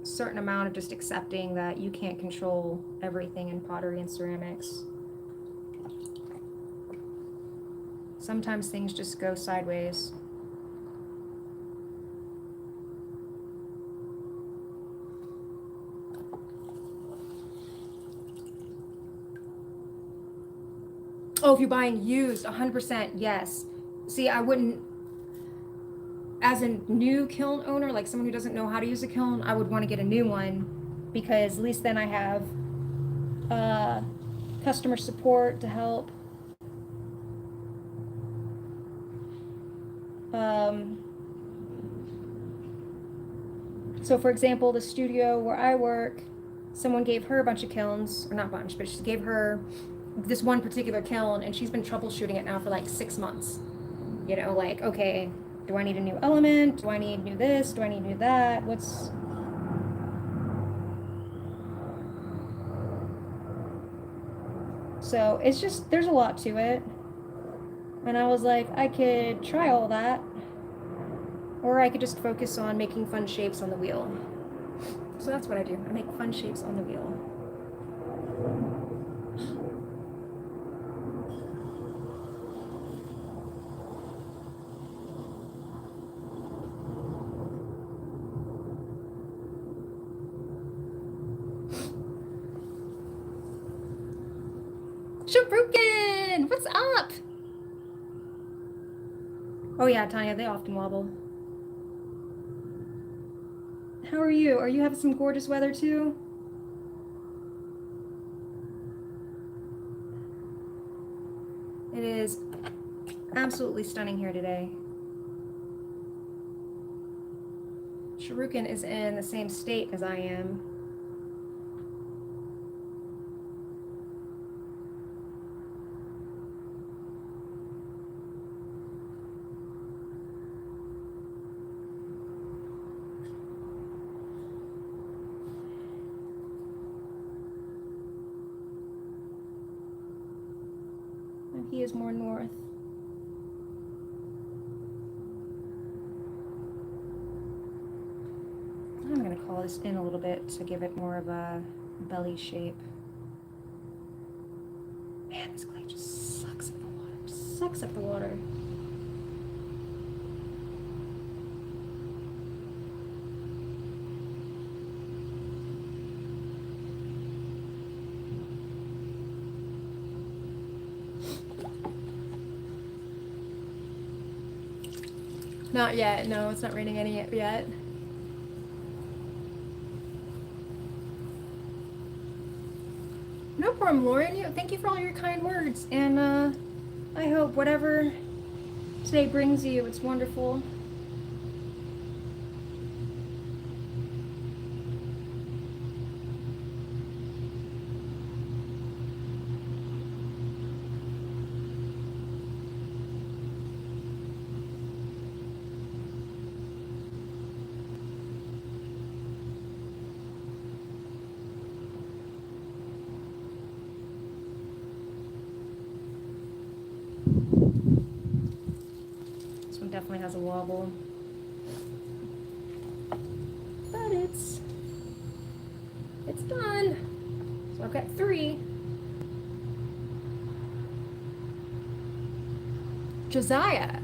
certain amount of just accepting that you can't control everything in pottery and ceramics. Sometimes things just go sideways. Oh, if you're buying used, 100%, yes. See, I wouldn't, as a new kiln owner, like someone who doesn't know how to use a kiln, I would want to get a new one because at least then I have customer support to help. So for example, the studio where I work, someone gave her a bunch of kilns, or not bunch, but she gave her this one particular kiln, and she's been troubleshooting it now for like 6 months. You know, like, okay, do I need a new element? Do I need new this? Do I need new that? What's... So it's just, there's a lot to it. And I was like, I could try all that, or I could just focus on making fun shapes on the wheel. So that's what I do. I make fun shapes on the wheel. Shabrukin! What's up? Oh yeah, Tanya, they often wobble. How are you? Are you having some gorgeous weather too? It is absolutely stunning here today. Shabrukin is in the same state as I am. And he is more north. I'm going to call this in a little bit to give it more of a belly shape. Man, this clay just sucks up the water. Sucks up the water. Not yet. No, it's not raining any yet. No problem, Lauren. Thank you for all your kind words, and I hope whatever today brings you, it's wonderful. This one definitely has a wobble. But it's done. So I've got 3. Josiah.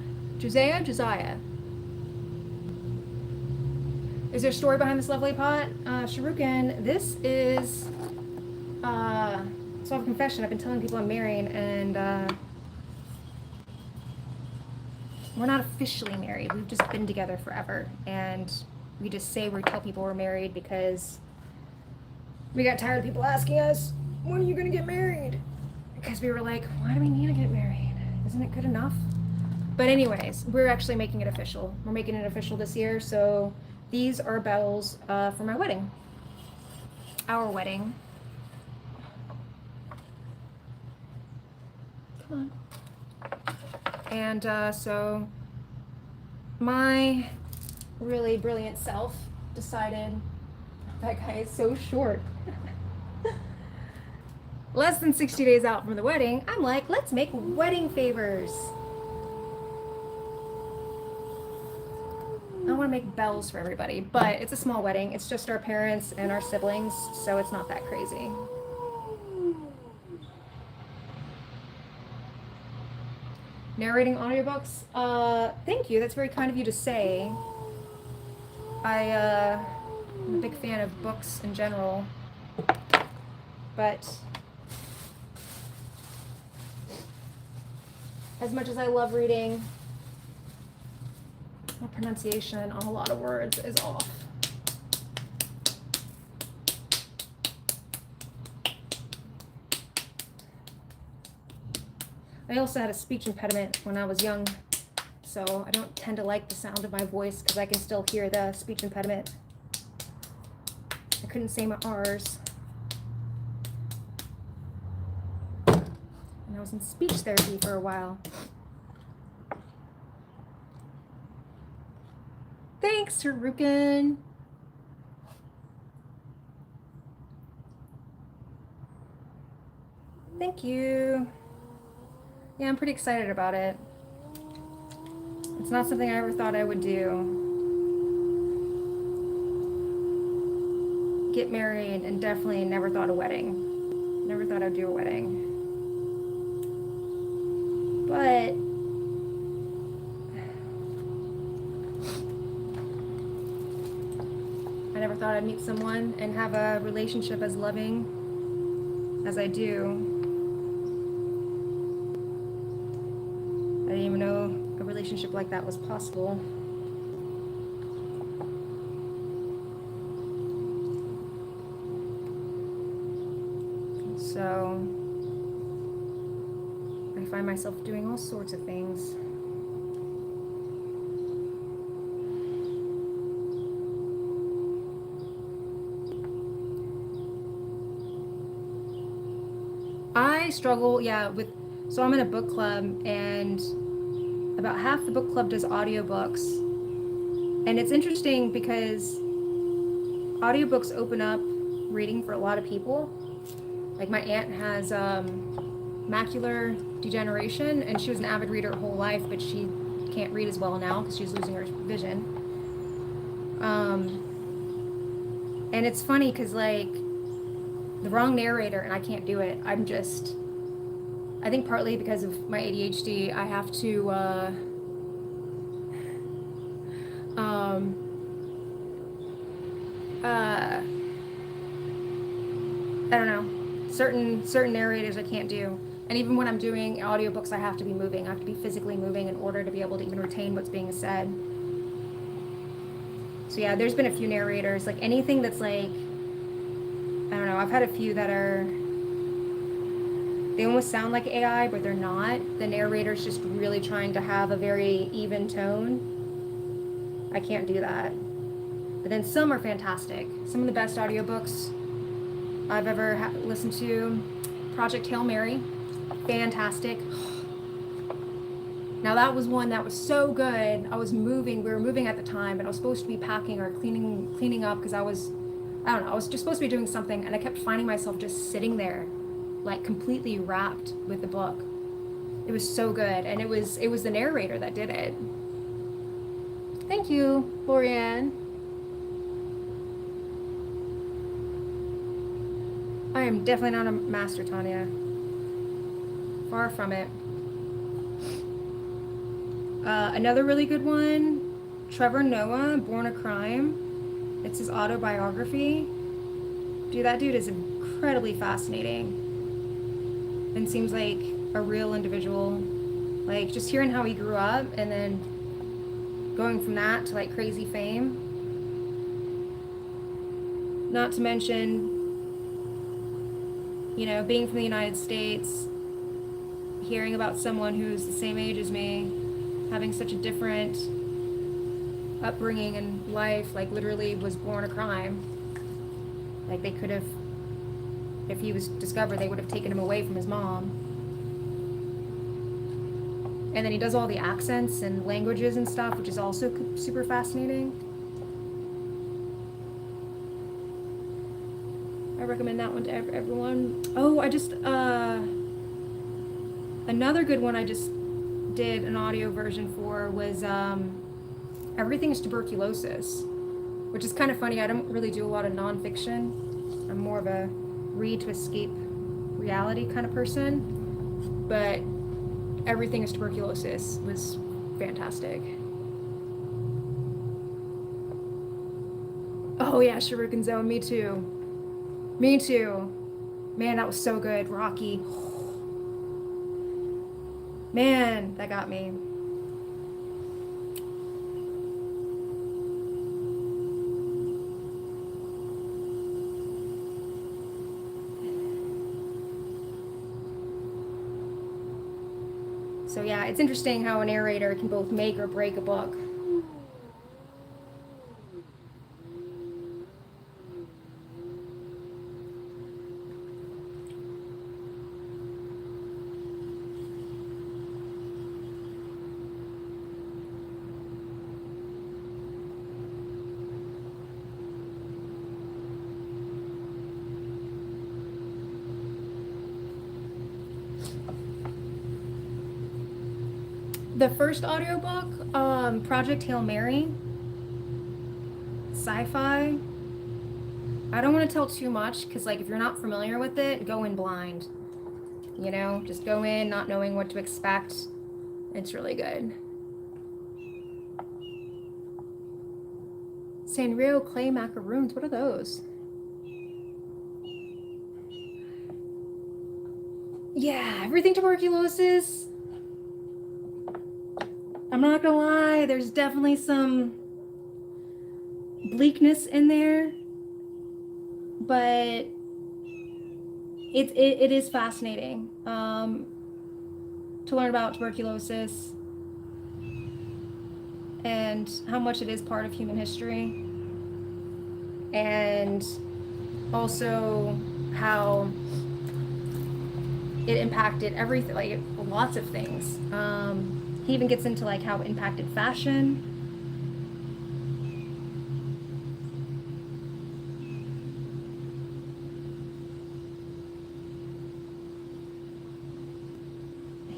Is there a story behind this lovely pot? Sharukan, this is, so I have a confession. I've been telling people I'm married, and we're not officially married. We've just been together forever, and we just say we tell people we're married because we got tired of people asking us, when are you gonna get married? Because we were like, why do we need to get married? Isn't it good enough? But anyways, we're actually making it official. We're making it official this year, so these are bells for my wedding. Our wedding. Come on. And so my really brilliant self decided that guy is so short. Less than 60 days out from the wedding, I'm like, let's make wedding favors. I want to make bells for everybody, but it's a small wedding. It's just our parents and our siblings, so it's not that crazy. Narrating audiobooks? Thank you. That's very kind of you to say. I'm a big fan of books in general, but as much as I love reading, my pronunciation on a lot of words is off. I also had a speech impediment when I was young, so I don't tend to like the sound of my voice because I can still hear the speech impediment. I couldn't say my R's. And I was in speech therapy for a while. Thanks, Harukin. Thank you. Yeah, I'm pretty excited about it. It's not something I ever thought I would do. Get married, and definitely never thought a wedding. Never thought I'd do a wedding. But I never thought I'd meet someone and have a relationship as loving as I do. I didn't even know a relationship like that was possible. So I find myself doing all sorts of things. I struggle, so I'm in a book club, and about half the book club does audiobooks. And it's interesting because audiobooks open up reading for a lot of people. Like my aunt has macular degeneration, and she was an avid reader her whole life, but she can't read as well now because she's losing her vision. And it's funny because like the wrong narrator, and I can't do it. I think partly because of my ADHD, I have to I don't know, certain narrators I can't do. And even when I'm doing audiobooks, I have to be moving. I have to be physically moving in order to be able to even retain what's being said. So yeah, there's been a few narrators, like anything that's like, I don't know, I've had a few that are They almost sound like AI, but they're not. The narrator's just really trying to have a very even tone. I can't do that. But then some are fantastic. Some of the best audiobooks I've ever listened to. Project Hail Mary, fantastic. Now that was one that was so good. I was moving. We were moving at the time, and I was supposed to be packing or cleaning up because I don't know. I was just supposed to be doing something, and I kept finding myself just sitting there, like completely wrapped with the book. It was so good, and it was the narrator that did it. Thank you, Lorianne. I am definitely not a master, Tanya. Far from it. Another really good one, Trevor Noah, Born a Crime. It's his autobiography. Dude, that dude is incredibly fascinating and seems like a real individual. Like, just hearing how he grew up and then going from that to like crazy fame. Not to mention, you know, being from the United States, hearing about someone who's the same age as me, having such a different upbringing and life, like literally was born a crime. Like they could have, if he was discovered, they would have taken him away from his mom. And then he does all the accents and languages and stuff, which is also super fascinating. I recommend that one to everyone. Oh, another good one I just did an audio version for was Everything is Tuberculosis, which is kind of funny. I don't really do a lot of nonfiction. I'm more of a read to escape reality kind of person, but Everything is Tuberculosis was fantastic. Oh yeah, Shuriken Zone, me too. Me too. Man, that was so good. Rocky. Man, that got me. So yeah, it's interesting how a narrator can both make or break a book. The first audiobook, Project Hail Mary, sci-fi. I don't want to tell too much because, like, if you're not familiar with it, go in blind. You know, just go in not knowing what to expect. It's really good. Sanrio clay macaroons. What are those? Yeah, Everything Tuberculosis. I'm not gonna lie, there's definitely some bleakness in there, but it is fascinating to learn about tuberculosis and how much it is part of human history, and also how it impacted everything, like lots of things. He even gets into like how it impacted fashion.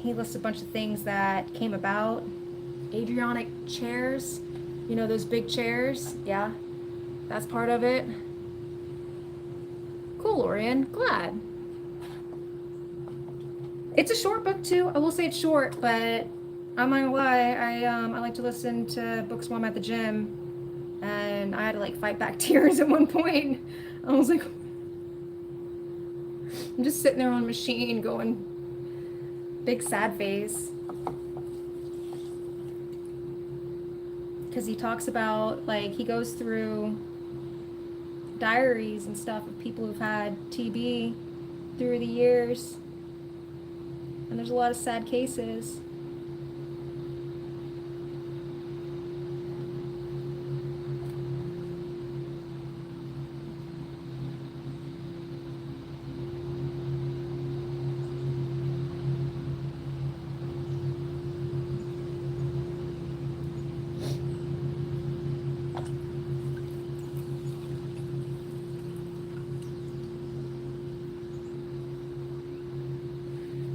He lists a bunch of things that came about. Adrianic chairs, you know, those big chairs. Yeah, that's part of it. Cool, Lorian. Glad. It's a short book too. I will say it's short, but I'm not gonna lie. I like to listen to books while I'm at the gym, and I had to like fight back tears at one point. I was like, I'm just sitting there on a machine going big sad face. Because he talks about, like, he goes through diaries and stuff of people who've had TB through the years. And there's a lot of sad cases.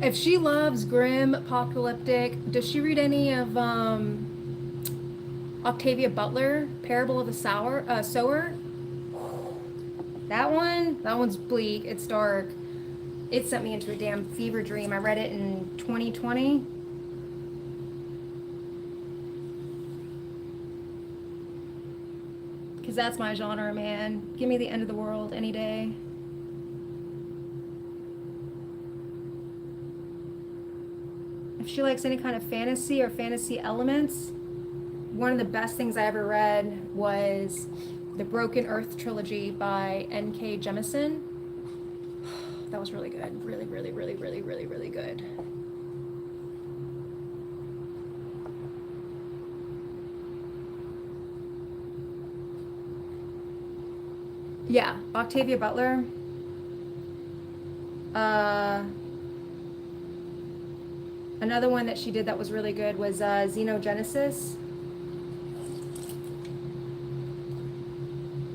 If she loves grim, apocalyptic, does she read any of Octavia Butler, Parable of the Sower? That one's bleak. It's dark. It sent me into a damn fever dream. I read it in 2020. Because that's my genre, man. Give me the end of the world any day. If she likes any kind of fantasy or fantasy elements, one of the best things I ever read was the Broken Earth trilogy by N.K. Jemisin. That was really good. Really, really, really, really, really, really good. Yeah, Octavia Butler. Another one that she did that was really good was Xenogenesis.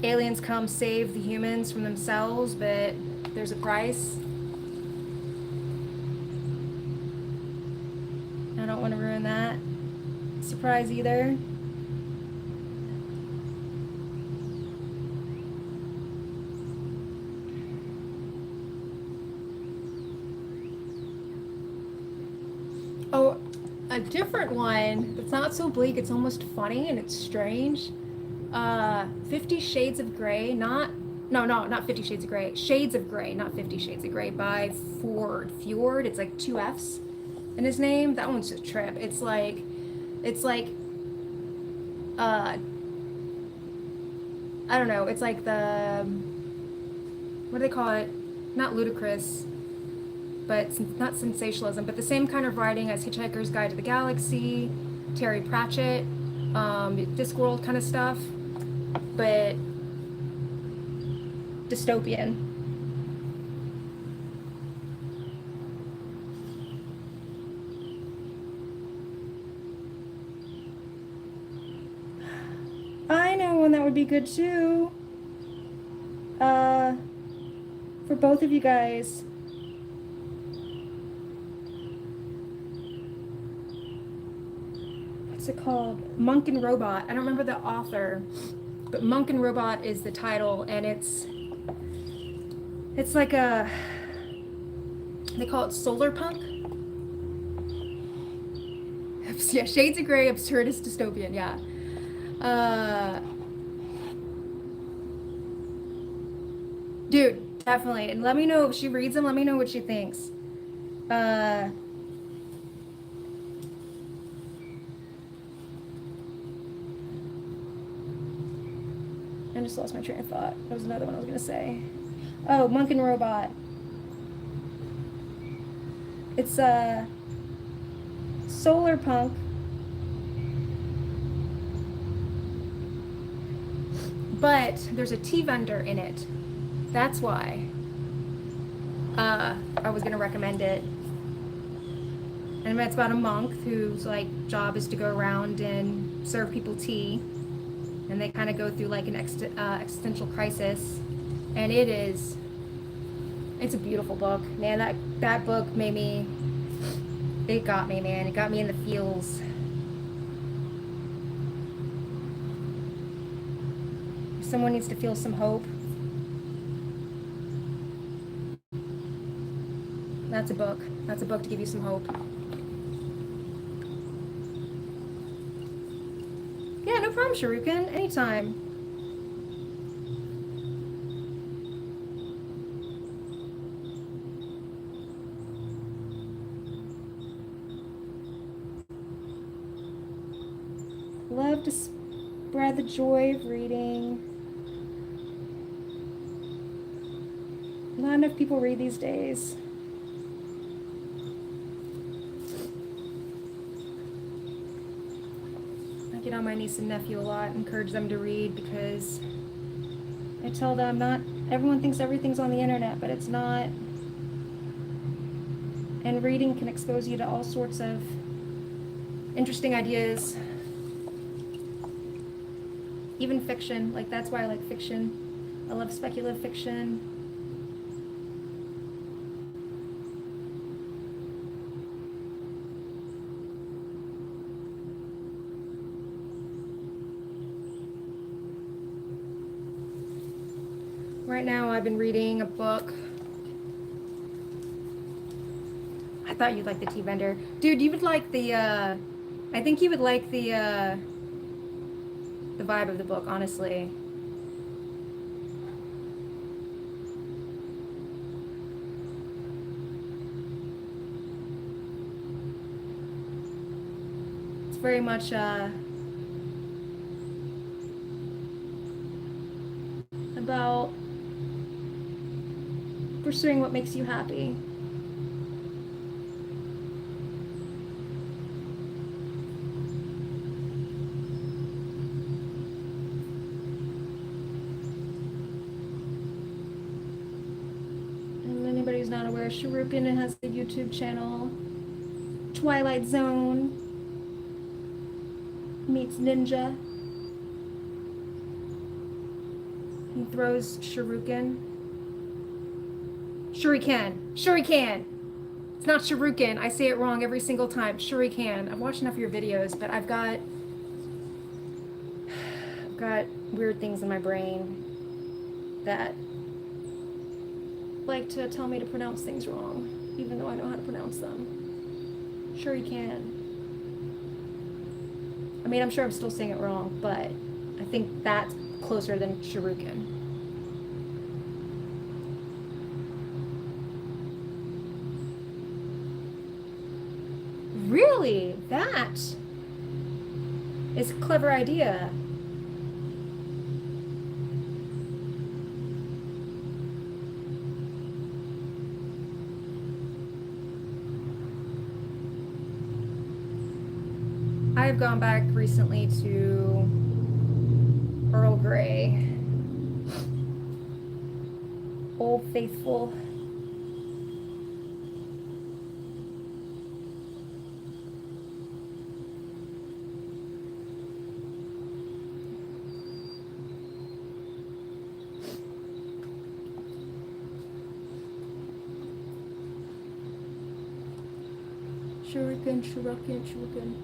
Aliens come save the humans from themselves, but there's a price. I don't want to ruin that surprise either. Oh, a different one that's not so bleak, it's almost funny and it's strange. 50 Shades of Grey, not 50 Shades of Grey. Shades of Grey, not 50 Shades of Grey by Fjord. It's like 2 F's in his name. That one's a trip. It's like I don't know, it's like the, what do they call it? Not ludicrous, but not sensationalism, but the same kind of writing as Hitchhiker's Guide to the Galaxy, Terry Pratchett, Discworld kind of stuff, but dystopian. I know one that would be good too. For both of you guys. What's it called? Monk and Robot. I don't remember the author, but Monk and Robot is the title, and it's like a, they call it solar punk. Yeah, Shades of Grey, absurdist dystopian. Yeah. Dude, definitely. And let me know if she reads them. Let me know what she thinks. I just lost my train of thought. That was another one I was gonna say. Oh, Monk and Robot. It's solar punk. But there's a tea vendor in it. That's why I was gonna recommend it. And it's about a monk whose like job is to go around and serve people tea, and they kind of go through like an existential crisis. And it's a beautiful book, man. That book made me, it got me, man. It got me in the feels. Someone needs to feel some hope. That's a book. That's a book to give you some hope. Yeah, no problem, Sharukan. Anytime. Love to spread the joy of reading. Not enough people read these days. on my niece and nephew a lot, encourage them to read, because I tell them not everyone thinks everything's on the internet, but it's not. And reading can expose you to all sorts of interesting ideas. Even fiction, like that's why I like fiction. I love speculative fiction. Right now I've been reading a book. I thought you'd like the tea vendor. Dude, you would like the, I think you would like the vibe of the book, honestly. It's very much, about pursuing what makes you happy. And anybody who's not aware, Shuriken has a YouTube channel, Twilight Zone meets Ninja. He throws Shuriken. Shuriken! It's not Shuriken. I say it wrong every single time. Shuriken. I've watched enough of your videos, but I've got weird things in my brain that like to tell me to pronounce things wrong, even though I know how to pronounce them. Shuriken. I mean, I'm sure I'm still saying it wrong, but I think that's closer than Shuriken. Really? That is a clever idea. I have gone back recently to Earl Grey. Old Faithful. Shuriken.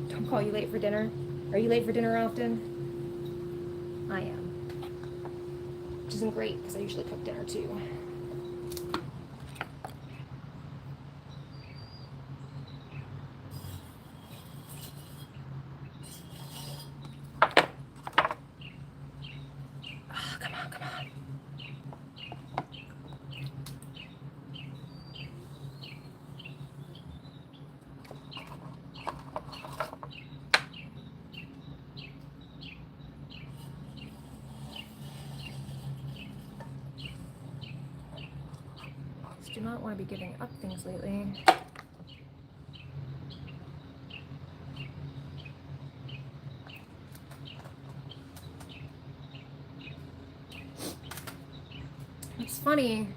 Don't call you late for dinner. Are you late for dinner often? I am. Which isn't great, because I usually cook dinner too. Oh, come on. Do not want to be giving up things lately. It's funny,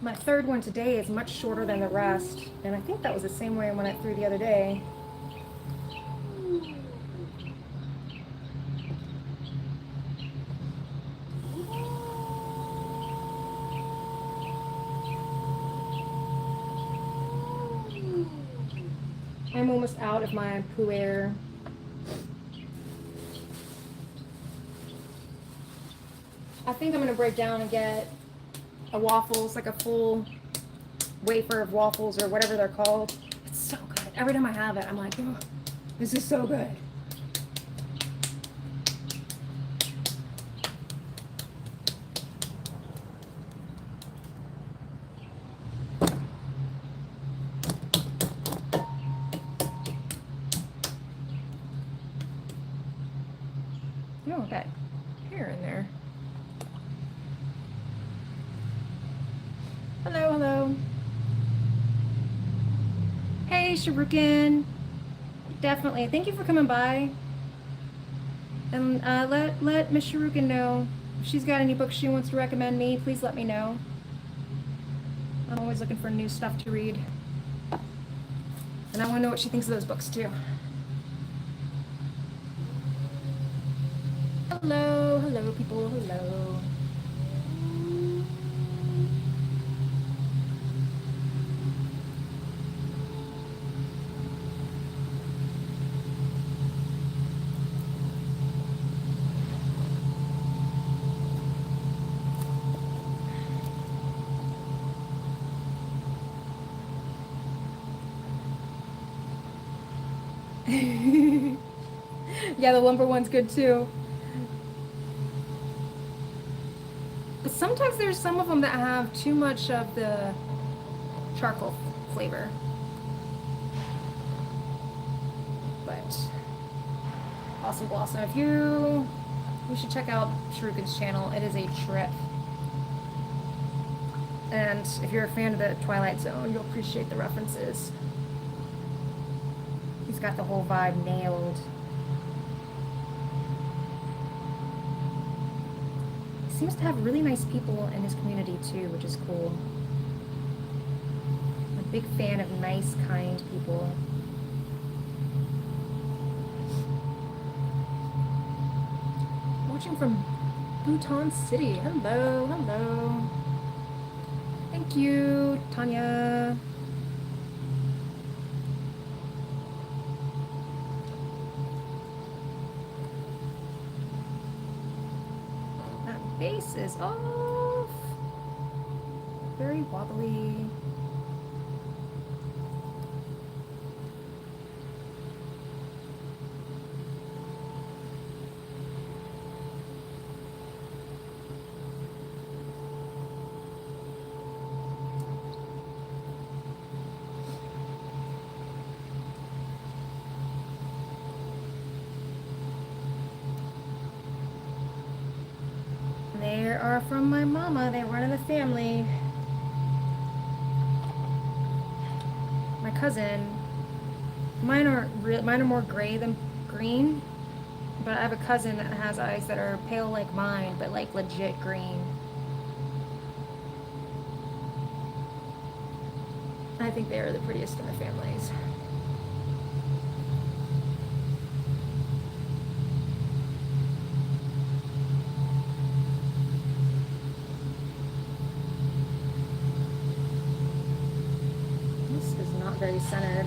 my third one today is much shorter than the rest, and I think that was the same way when I threw the other day. I'm almost out of my pu'er. I think I'm gonna break down and get a waffles, like a full wafer of waffles or whatever they're called. It's so good. Every time I have it, I'm like, oh, this is so good. You don't got hair in there. Hello. Hey, Shuriken. Definitely. Thank you for coming by. And let Miss Sharukin know if she's got any books she wants to recommend me. Please let me know. I'm always looking for new stuff to read, and I want to know what she thinks of those books too. Hello, hello, people, hello. Yeah, the lumber one's good too. But sometimes there's some of them that have too much of the charcoal flavor. But awesome blossom. If you should check out Sharukin's channel. It is a trip. And if you're a fan of the Twilight Zone, you'll appreciate the references. He's got the whole vibe nailed. He seems to have really nice people in his community too, which is cool. I'm a big fan of nice, kind people. Watching from Bhutan City. Hello, hello. Thank you, Tanya. That base is off. Very wobbly. They are from my mama. They run in the family. My cousin. Mine are more gray than green, but I have a cousin that has eyes that are pale like mine, but like legit green. I think they are the prettiest in the families. Very centered.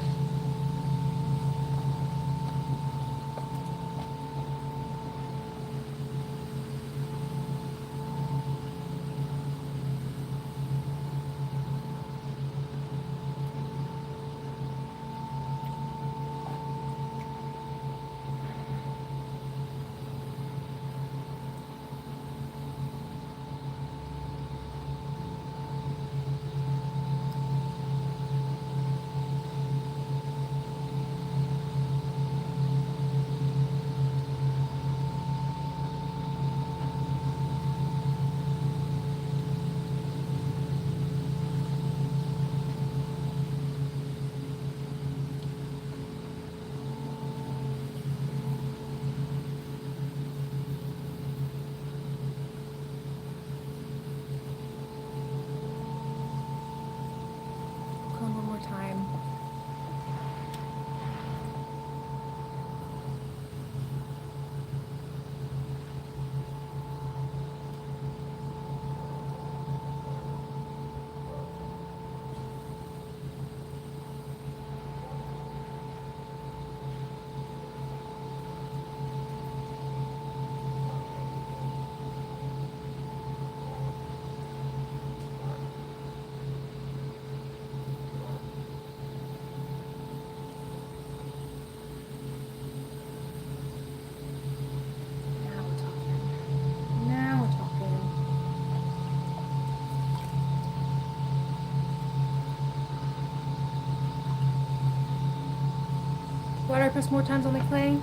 Why do I press more times on the clay?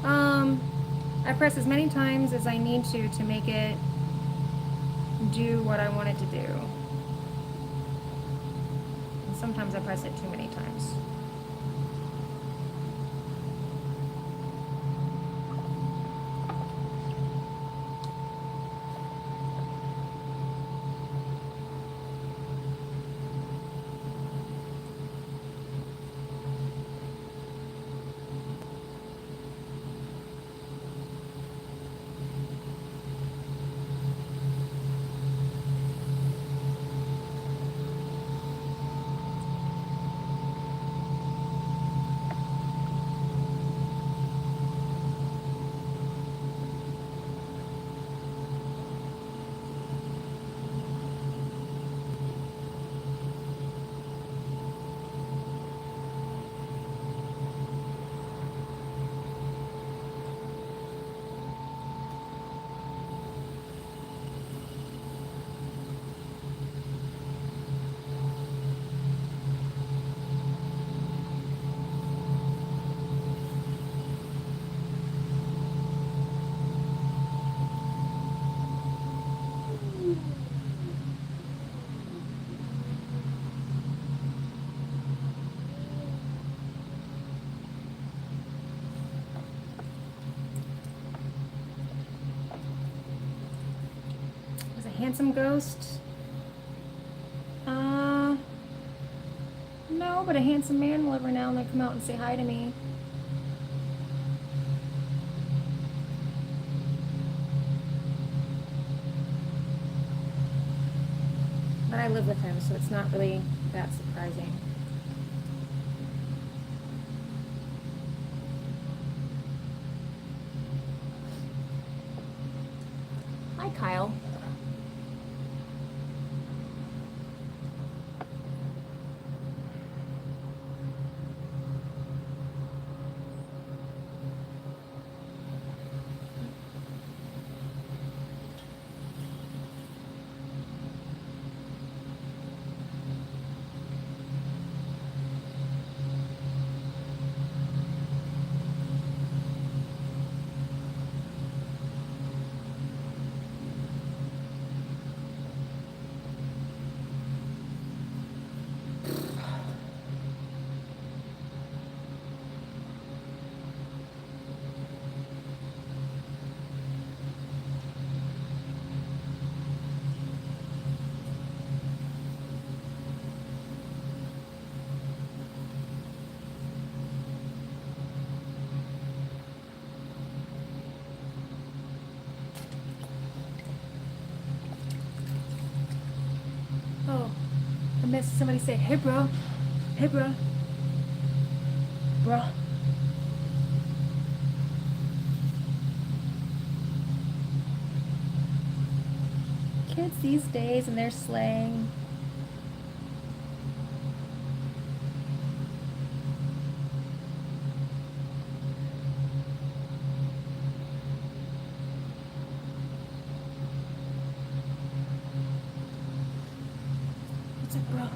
I press as many times as I need to make it do what I want it to do. And sometimes I press it too many times. handsome ghost? No, but a handsome man will every now and then come out and say hi to me. But I live with him, so it's not really that surprising. Hi, Kyle. Oh, I missed somebody say, hey, bro. Hey, bro. Bro. Kids these days and their slang. What's up, bro?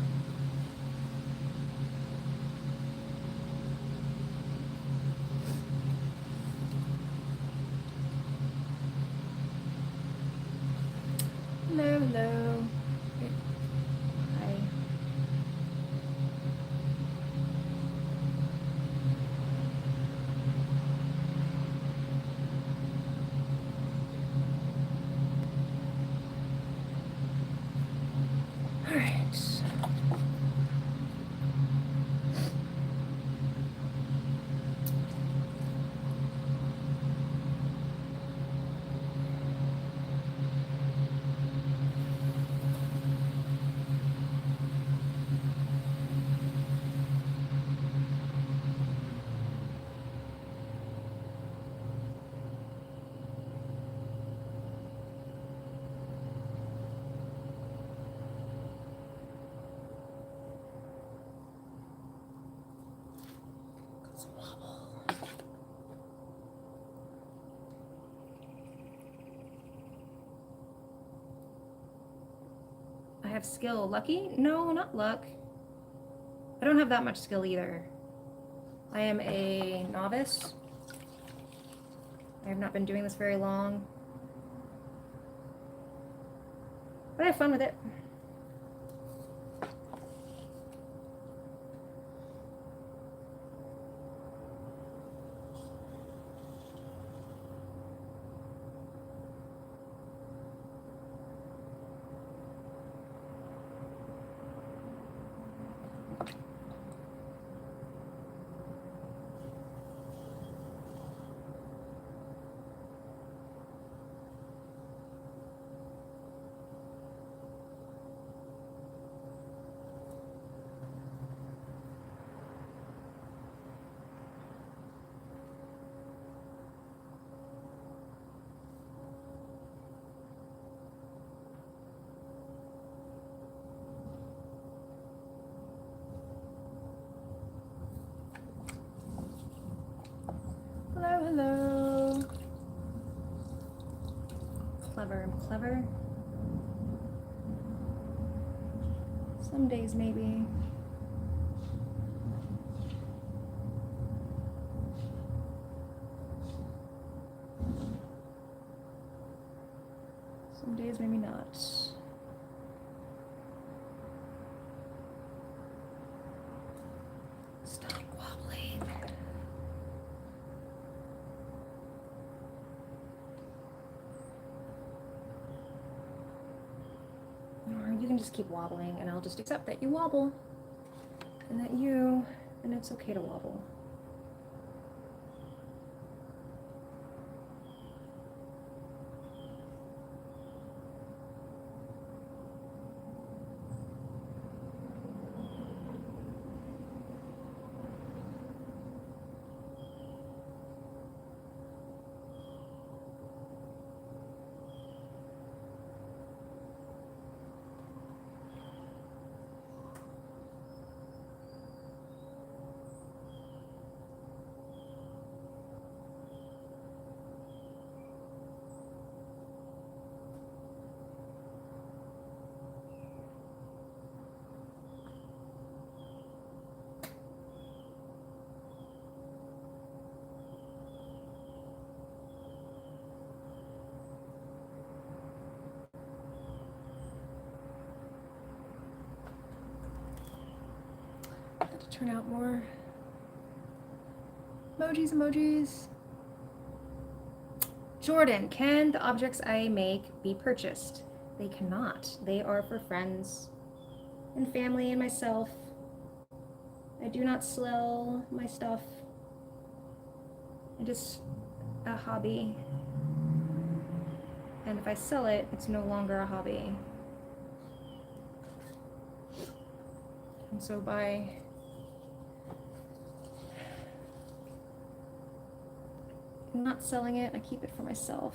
Hello, hello. Hi. All right. I have skill. Lucky? No, not luck. I don't have that much skill either. I am a novice. I have not been doing this very long. But I have fun with it. Hello, hello. Clever, I'm clever. Some days, maybe. Some days, maybe not. Stop wobbling. can just keep wobbling, and I'll just accept that you wobble, and it's okay to wobble. Turn out more emojis. Jordan, can the objects I make be purchased? They cannot. They are for friends and family and myself. I do not sell my stuff. It is a hobby. And if I sell it, it's no longer a hobby. And so by not selling it, I keep it for myself.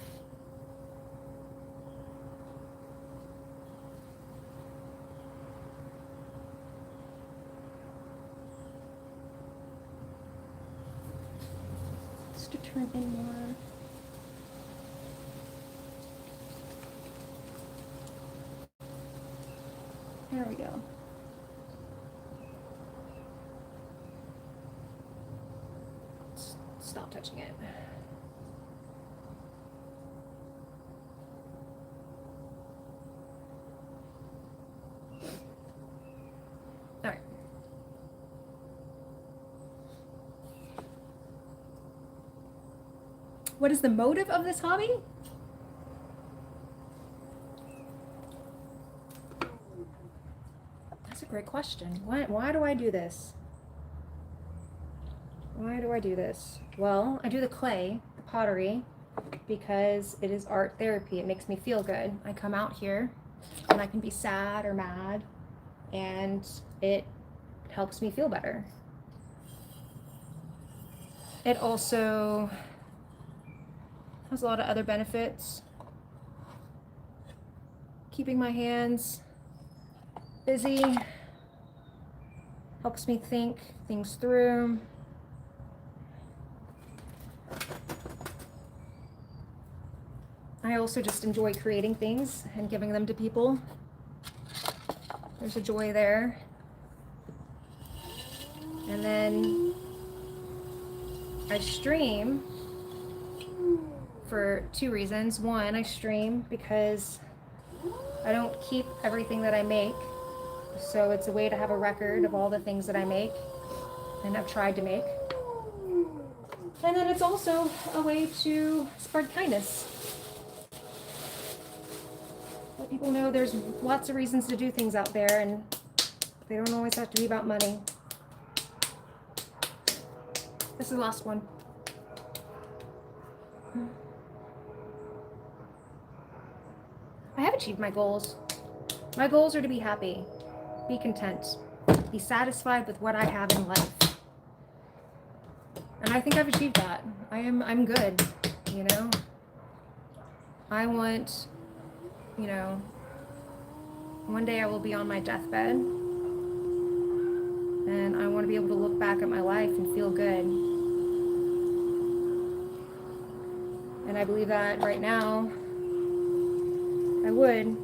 Just to turn in more. There we go. Stop touching it. All right. What is the motive of this hobby? That's a great question. Why do I do this? Why do I do this? Well, I do the clay, the pottery, because it is art therapy. It makes me feel good. I come out here and I can be sad or mad, and it helps me feel better. It also has a lot of other benefits. Keeping my hands busy helps me think things through. I also just enjoy creating things and giving them to people. There's a joy there. And then I stream for two reasons. One, I stream because I don't keep everything that I make. So it's a way to have a record of all the things that I make and have tried to make. And then it's also a way to spread kindness. Let people know there's lots of reasons to do things out there, and they don't always have to be about money. This is the last one. I have achieved my goals. My goals are to be happy, be content, be satisfied with what I have in life. And I think I've achieved that. I'm good, you know? I want, you know, one day I will be on my deathbed, and I want to be able to look back at my life and feel good. And I believe that right now I would.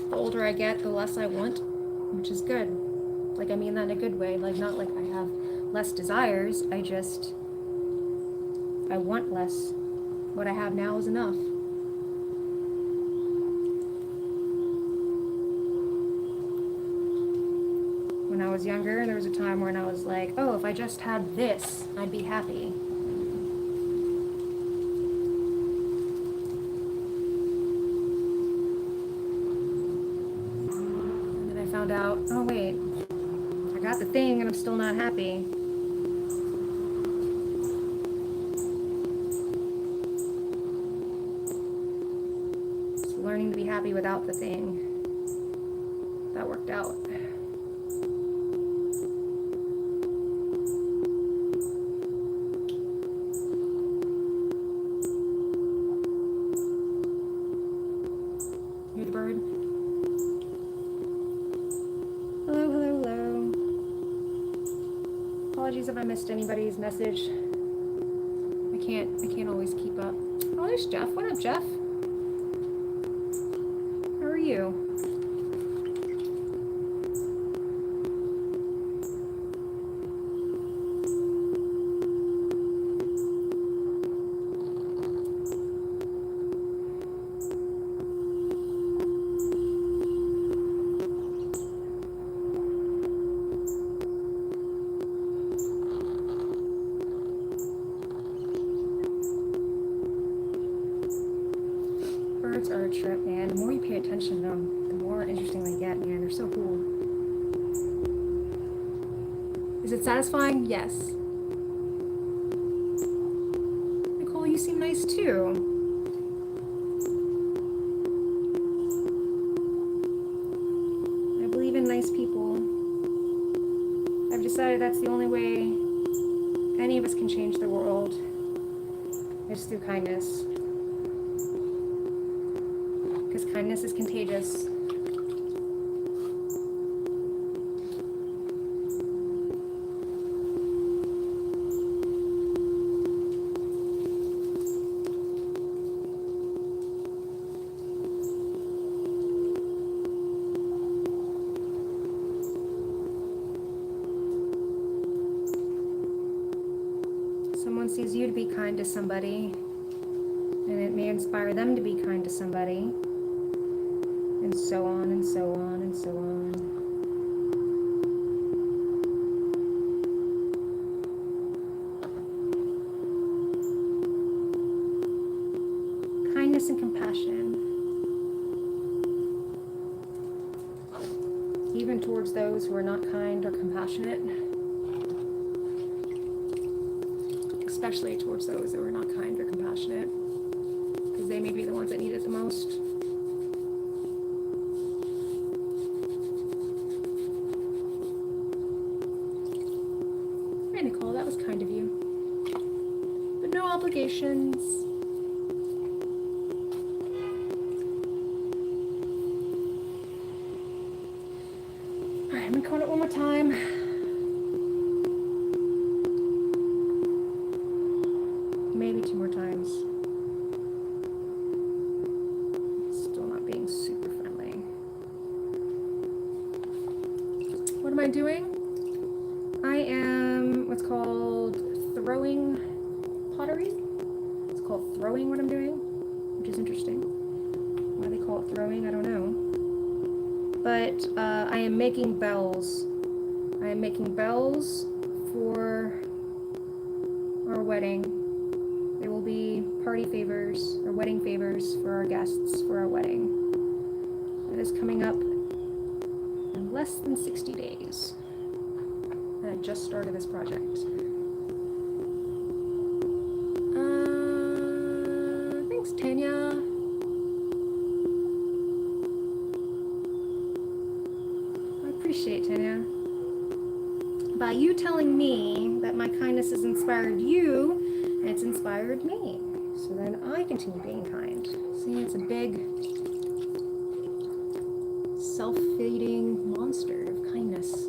The older I get, the less I want, which is good. Like, I mean that in a good way. Like, not like I have less desires. I want less. What I have now is enough. When I was younger, there was a time when I was like, oh, if I just had this, I'd be happy. out. Oh, wait. I got the thing and I'm still not happy. Just learning to be happy without the thing. That worked out. You're the bird. Hello, hello, hello. Apologies if I missed anybody's message. I can't always keep up. Oh, there's Jeff. What up, Jeff? How are you? Birds are a trip, man. The more you pay attention to them, the more interesting they get, man. They're so cool. Is it satisfying? Yes. Nicole, you seem nice too. I believe in nice people. I've decided that's the only way any of us can change the world. It's through kindness. Because kindness is contagious. Someone sees you to be kind to somebody, and it may inspire them to be kind to somebody. And so on and so on and so on. Kindness and compassion. Even towards those who are not kind or compassionate. Especially towards those who are not kind or compassionate. Because they may be the ones that need it the most. Nicole, that was kind of you. But no obligations. Alright, I'm gonna count it one more time. Maybe two more times. Still not being super friendly. What am I doing? I am what's called throwing pottery. It's called throwing what I'm doing, which is interesting. Why they call it throwing, I don't know. But I am making bells. I am making bells for our wedding. They will be party favors or wedding favors for our guests for our wedding. That is coming up in less than 60 days. I just started this project. Thanks, Tanya. I appreciate Tanya. By you telling me that my kindness has inspired you, it's inspired me. So then I continue being kind. See, it's a big self-feeding monster of kindness.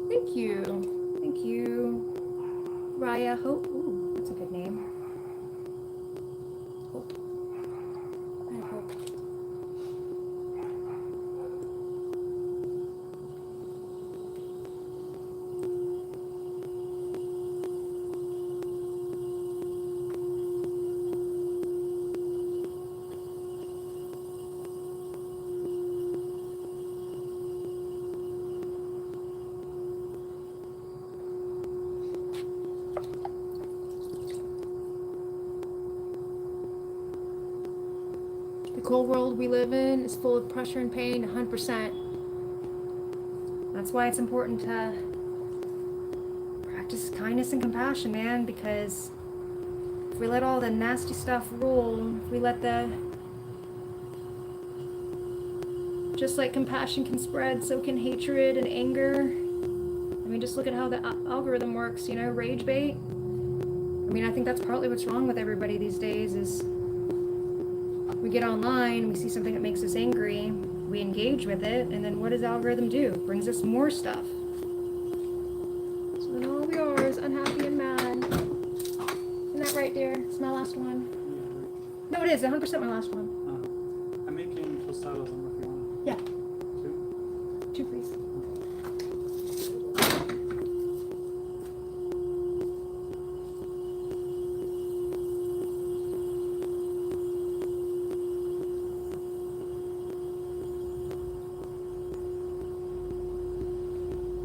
Thank you. Thank you. Raya Hope. Ooh, that's a good name. Hope. I have hope. cold world we live in is full of pressure and pain, 100%. That's why it's important to practice kindness and compassion, man, because if we let all the nasty stuff rule, if we let just like compassion can spread, so can hatred and anger. I mean, just look at how the algorithm works, you know, rage bait. I mean, I think that's partly what's wrong with everybody these days is we get online, we see something that makes us angry, we engage with it, and then what does the algorithm do? Brings us more stuff. So then all we are is unhappy and mad. Isn't that right, dear? It's my last one.
Yeah, right.
No, it is 100% my last one.
I'm making tostadas. I don't know if you want
Yeah,
to.
2 please.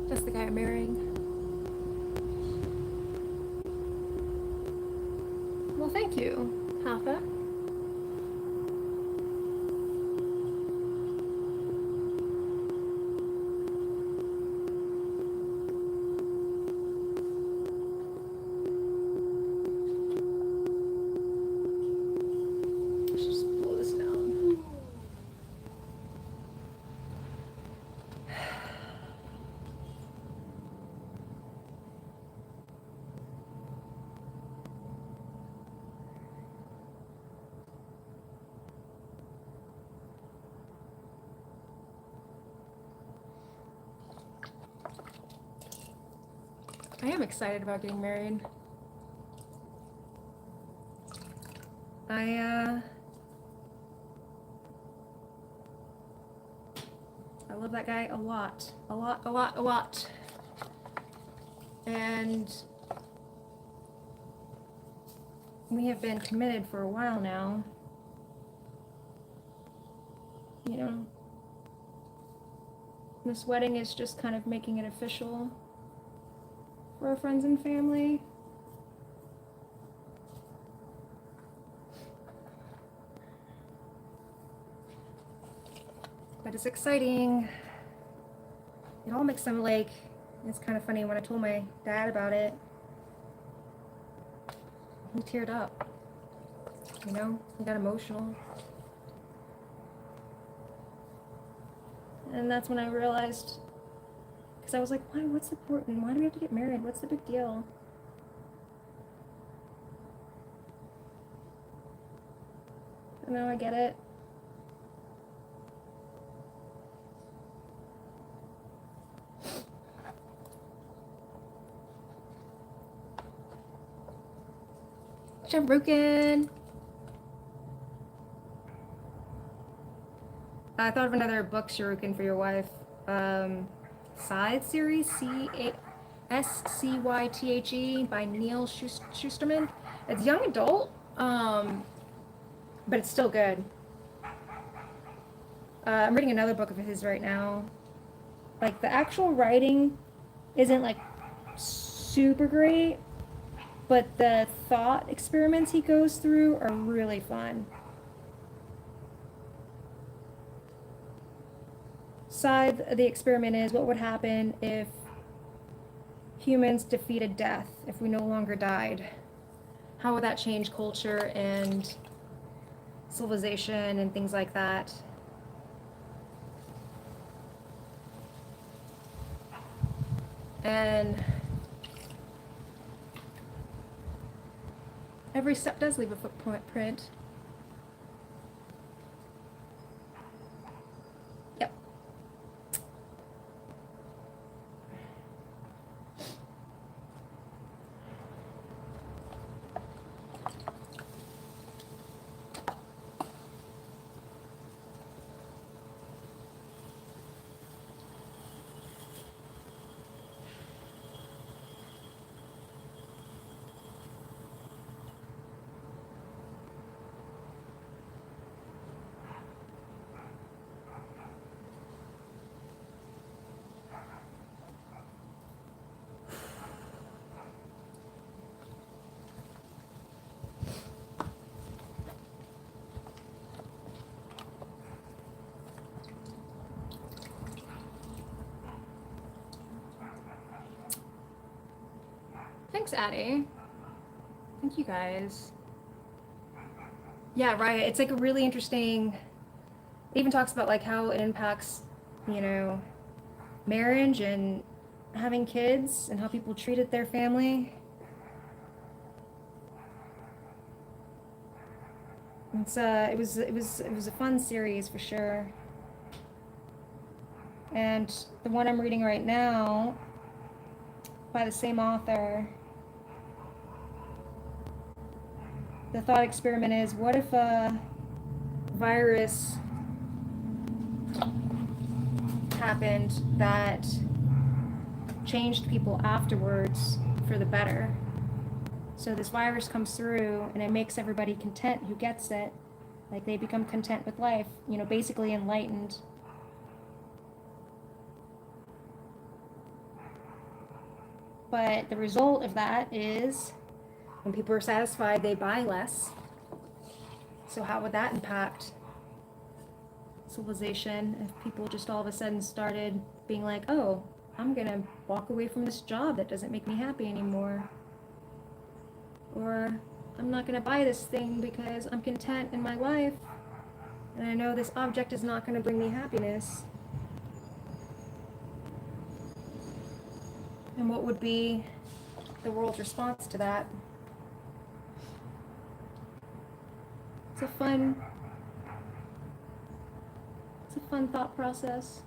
That's the guy I'm marrying. Well, thank you, Hatha. Let's just blow this down. I am excited about getting married. I love that guy a lot. A lot, a lot, a lot. And we have been committed for a while now. You know, this wedding is just kind of making it official for our friends and family. But it's exciting. It all makes them like, it's kind of funny when I told my dad about it, he teared up, you know, he got emotional. And that's when I realized, because I was like, why, what's important? Why do we have to get married? What's the big deal? And now I get it. Broken. I thought of another book, Shuriken, for your wife. Scythe series, Scythe by Neil Schusterman. It's young adult, but it's still good. I'm reading another book of his right now. Like the actual writing isn't like super great, but the thought experiments he goes through are really fun. Scythe, the experiment is what would happen if humans defeated death, if we no longer died. How would that change culture and civilization and things like that? And every step does leave a footprint. Yep. Thanks, Addie. Thank you guys. Yeah, right. It's like a really interesting. It even talks about like how it impacts, you know, marriage and having kids and how people treated their family. It was a fun series for sure. And the one I'm reading right now by the same author, the thought experiment is, what if a virus happened that changed people afterwards for the better? So this virus comes through and it makes everybody content who gets it. Like they become content with life, you know, basically enlightened. But the result of that is when people are satisfied, they buy less. So how would that impact civilization if people just all of a sudden started being like, oh, I'm gonna walk away from this job that doesn't make me happy anymore? Or I'm not gonna buy this thing because I'm content in my life and I know this object is not gonna bring me happiness. And what would be the world's response to that? It's a fun thought process.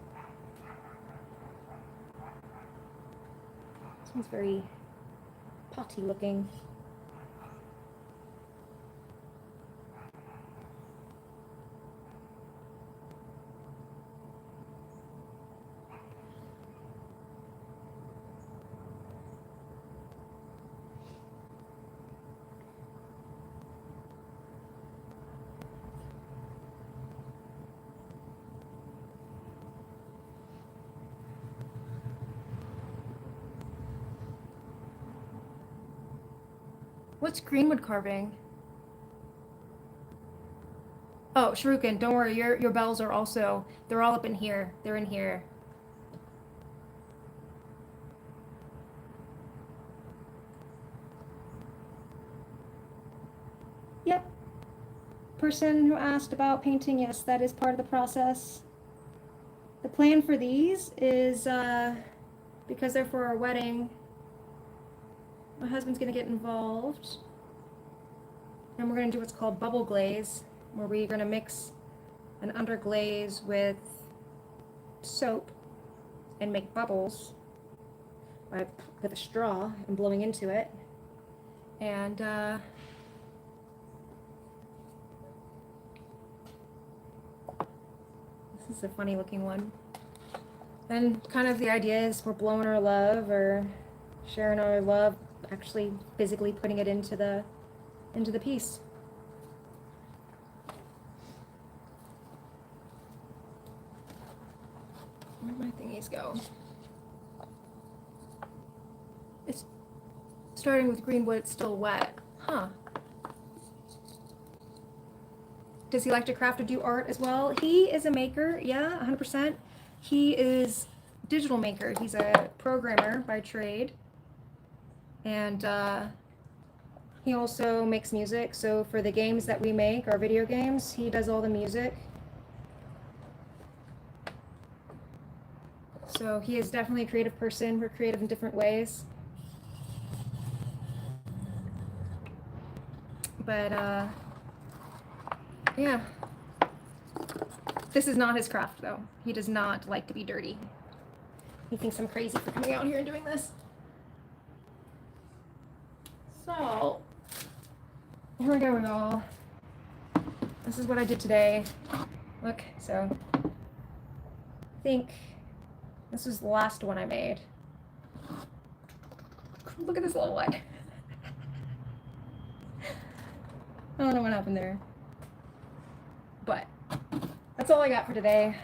This one's very potty looking. What's greenwood carving? Oh, shuriken, don't worry, your bells are also, they're all up in here. They're in here. Yep. Person who asked about painting, yes, that is part of the process. The plan for these is, because they're for our wedding, my husband's gonna get involved. And we're gonna do what's called bubble glaze, where we're gonna mix an underglaze with soap and make bubbles with a straw and blowing into it. And this is a funny looking one. And kind of the idea is we're blowing our love or sharing our love, actually physically putting it into the piece. Where'd my thingies go? It's starting with greenwood, it's still wet. Huh. Does he like to craft or do art as well? He is a maker, yeah, 100%. He is a digital maker. He's a programmer by trade. And he also makes music. So for the games that we make, our video games, he does all the music. So he is definitely a creative person. We're creative in different ways. But yeah. This is not his craft though. He does not like to be dirty. He thinks I'm crazy for coming out here and doing this. So, here we go, y'all. This is what I did today. Look, so I think this was the last one I made. Look at this little one. I don't know what happened there. But that's all I got for today.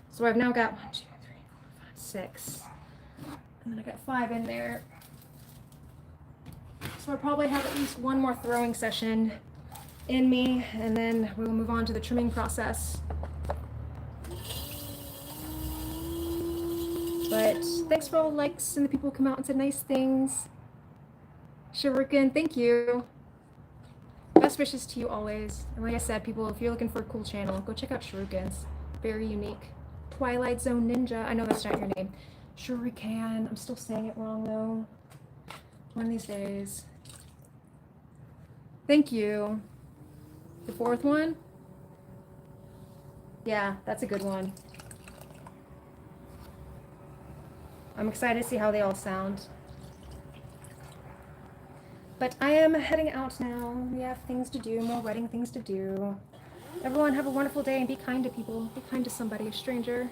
So I've now got 1, 2, 3, 4, 5, 6. And then I got 5 in there. So I'll probably have at least one more throwing session in me, and then we'll move on to the trimming process. But thanks for all the likes and the people who come out and said nice things. Shuriken, thank you. Best wishes to you always. And like I said, people, if you're looking for a cool channel, go check out Shuriken's. Very unique. Twilight Zone Ninja. I know that's not your name. Shuriken. I'm still saying it wrong though. One of these days. Thank you. The fourth one? Yeah, that's a good one. I'm excited to see how they all sound. But I am heading out now. We have things to do, more wedding things to do. Everyone have a wonderful day and be kind to people. Be kind to somebody, a stranger.